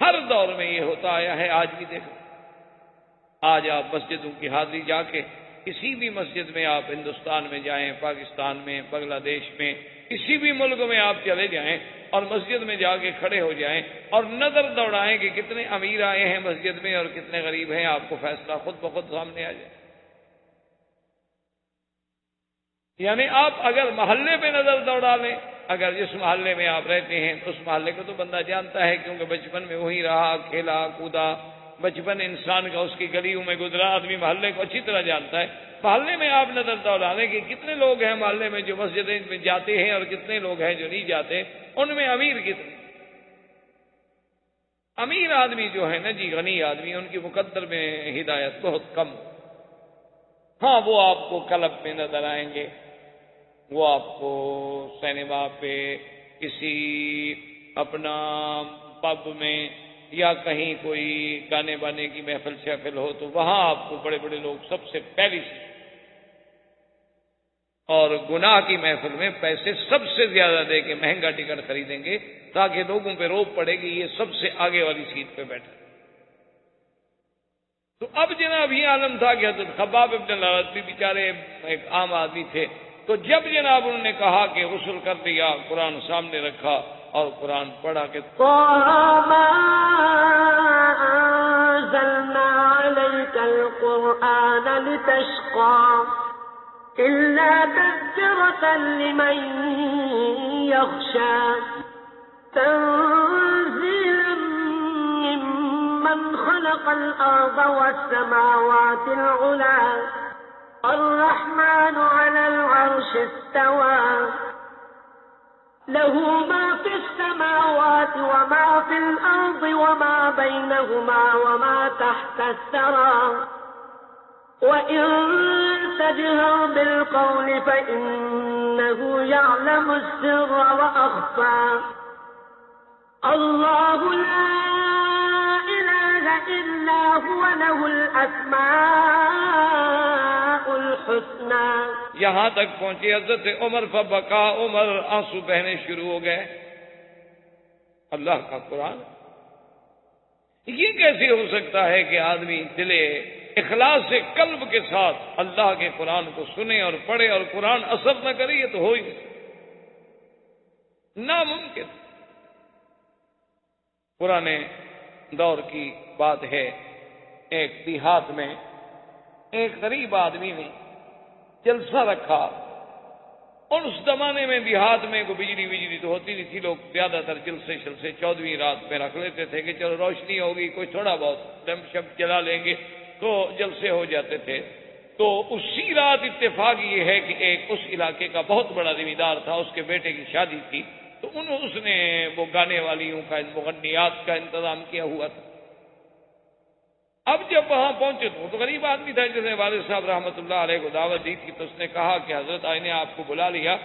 ہر دور میں یہ ہوتا آیا ہے، آج بھی دیکھو، آج آپ مسجدوں کی حاضری جا کے کسی بھی مسجد میں آپ ہندوستان میں جائیں، پاکستان میں، بنگلہ دیش میں، کسی بھی ملک میں آپ چلے جائیں اور مسجد میں جا کے کھڑے ہو جائیں اور نظر دوڑائیں کہ کتنے امیر آئے ہیں مسجد میں اور کتنے غریب ہیں، آپ کو فیصلہ خود بخود سامنے آ جائے۔ یعنی آپ اگر محلے پہ نظر دوڑا لیں، اگر جس محلے میں آپ رہتے ہیں تو اس محلے کو تو بندہ جانتا ہے، کیونکہ بچپن میں وہی رہا، کھیلا کودا، بچپن انسان کا اس کی گلیوں میں گزرا، آدمی محلے کو اچھی طرح جانتا ہے۔ محلے میں آپ نظر دوڑا لیں کہ کتنے لوگ ہیں محلے میں جو مسجدیں میں جاتے ہیں اور کتنے لوگ ہیں جو نہیں جاتے، ان میں امیر کتنے؟ امیر آدمی جو ہے نا جی، غنی آدمی، ان کی مقدر میں ہدایت بہت کم۔ ہاں وہ آپ کو کلب میں نظر آئیں گے، وہ آپ کو سینما پہ، کسی اپنا پب میں، یا کہیں کوئی گانے بانے کی محفل شہفل ہو تو وہاں آپ کو بڑے بڑے لوگ سب سے پہلی سے، اور گناہ کی محفل میں پیسے سب سے زیادہ دے کے مہنگا ٹکٹ خریدیں گے تاکہ لوگوں پہ روب پڑے گی یہ سب سے آگے والی سیٹ پہ بیٹھا۔ تو اب جناب یہ عالم تھا کہ حضرت خباب ابن الارت بھی بیچارے ایک عام آدمی تھے، تو جب جناب انہوں نے کہا کہ غسل کر دیا، قرآن سامنے رکھا اور قرآن پڑھا کہ ما أنزلنا عليك القرآن لتشقى إلا تذكرة لمن يخشى تنزيلا ممن خلق الأرض والسماوات العلى الرحمن على العرش استوى له ما في السماوات وما في الأرض وما بينهما وما تحت الثرى وإن تجهر بالقول فإنه يعلم السر وأخفى الله لا إله إلا هو له الأسماء الحسنى۔ یہاں تک پہنچی حضرت عمر فبکا، عمر آنسو بہنے شروع ہو گئے۔ اللہ کا قرآن، یہ کیسے ہو سکتا ہے کہ آدمی دل اخلاص سے قلب کے ساتھ اللہ کے قرآن کو سنے اور پڑھے اور قرآن اثر نہ کرے؟ یہ تو ہو ہی نہیں، ناممکن۔ پرانے دور کی بات ہے، ایک دیہات میں ایک غریب آدمی نے جلسہ رکھا، اور اس زمانے میں دیہات میں کوئی بجلی تو ہوتی نہیں تھی، لوگ زیادہ تر جلسے 14ویں رات میں رکھ لیتے تھے کہ چلو روشنی ہوگی، کوئی تھوڑا بہت ڈم شپ جلا لیں گے تو جلسے ہو جاتے تھے۔ تو اسی رات اتفاق یہ ہے کہ ایک اس علاقے کا بہت بڑا ذمہ دار تھا، اس کے بیٹے کی شادی تھی، تو اس نے وہ گانے والیوں کا، مغنیات کا انتظام کیا ہوا تھا۔ اب جب وہاں پہنچے تو غریب آدمی تھا، جس نے والد صاحب رحمۃ اللہ علیہ کو دعوت دی تھی، تو اس نے کہا کہ حضرت آئی نے آپ کو بلا لیا،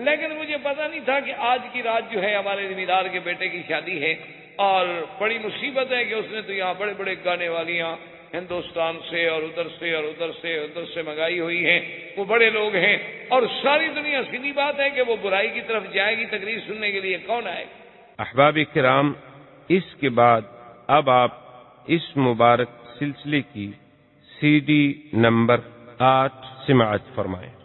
لیکن مجھے پتہ نہیں تھا کہ آج کی رات جو ہے ہمارے ذمہ دار کے بیٹے کی شادی ہے، اور بڑی مصیبت ہے کہ اس نے تو یہاں بڑے بڑے گانے والیاں ہندوستان سے اور ادھر سے اور ادھر سے منگائی ہوئی ہیں، وہ بڑے لوگ ہیں، اور ساری دنیا، سیدھی بات ہے کہ وہ برائی کی طرف جائے گی، تقریر سننے کے لیے کون آئے گا؟ احباب کرام، اس کے بعد اب آپ اس مبارک سلسلے کی CD نمبر 8 سماعت فرمائیں۔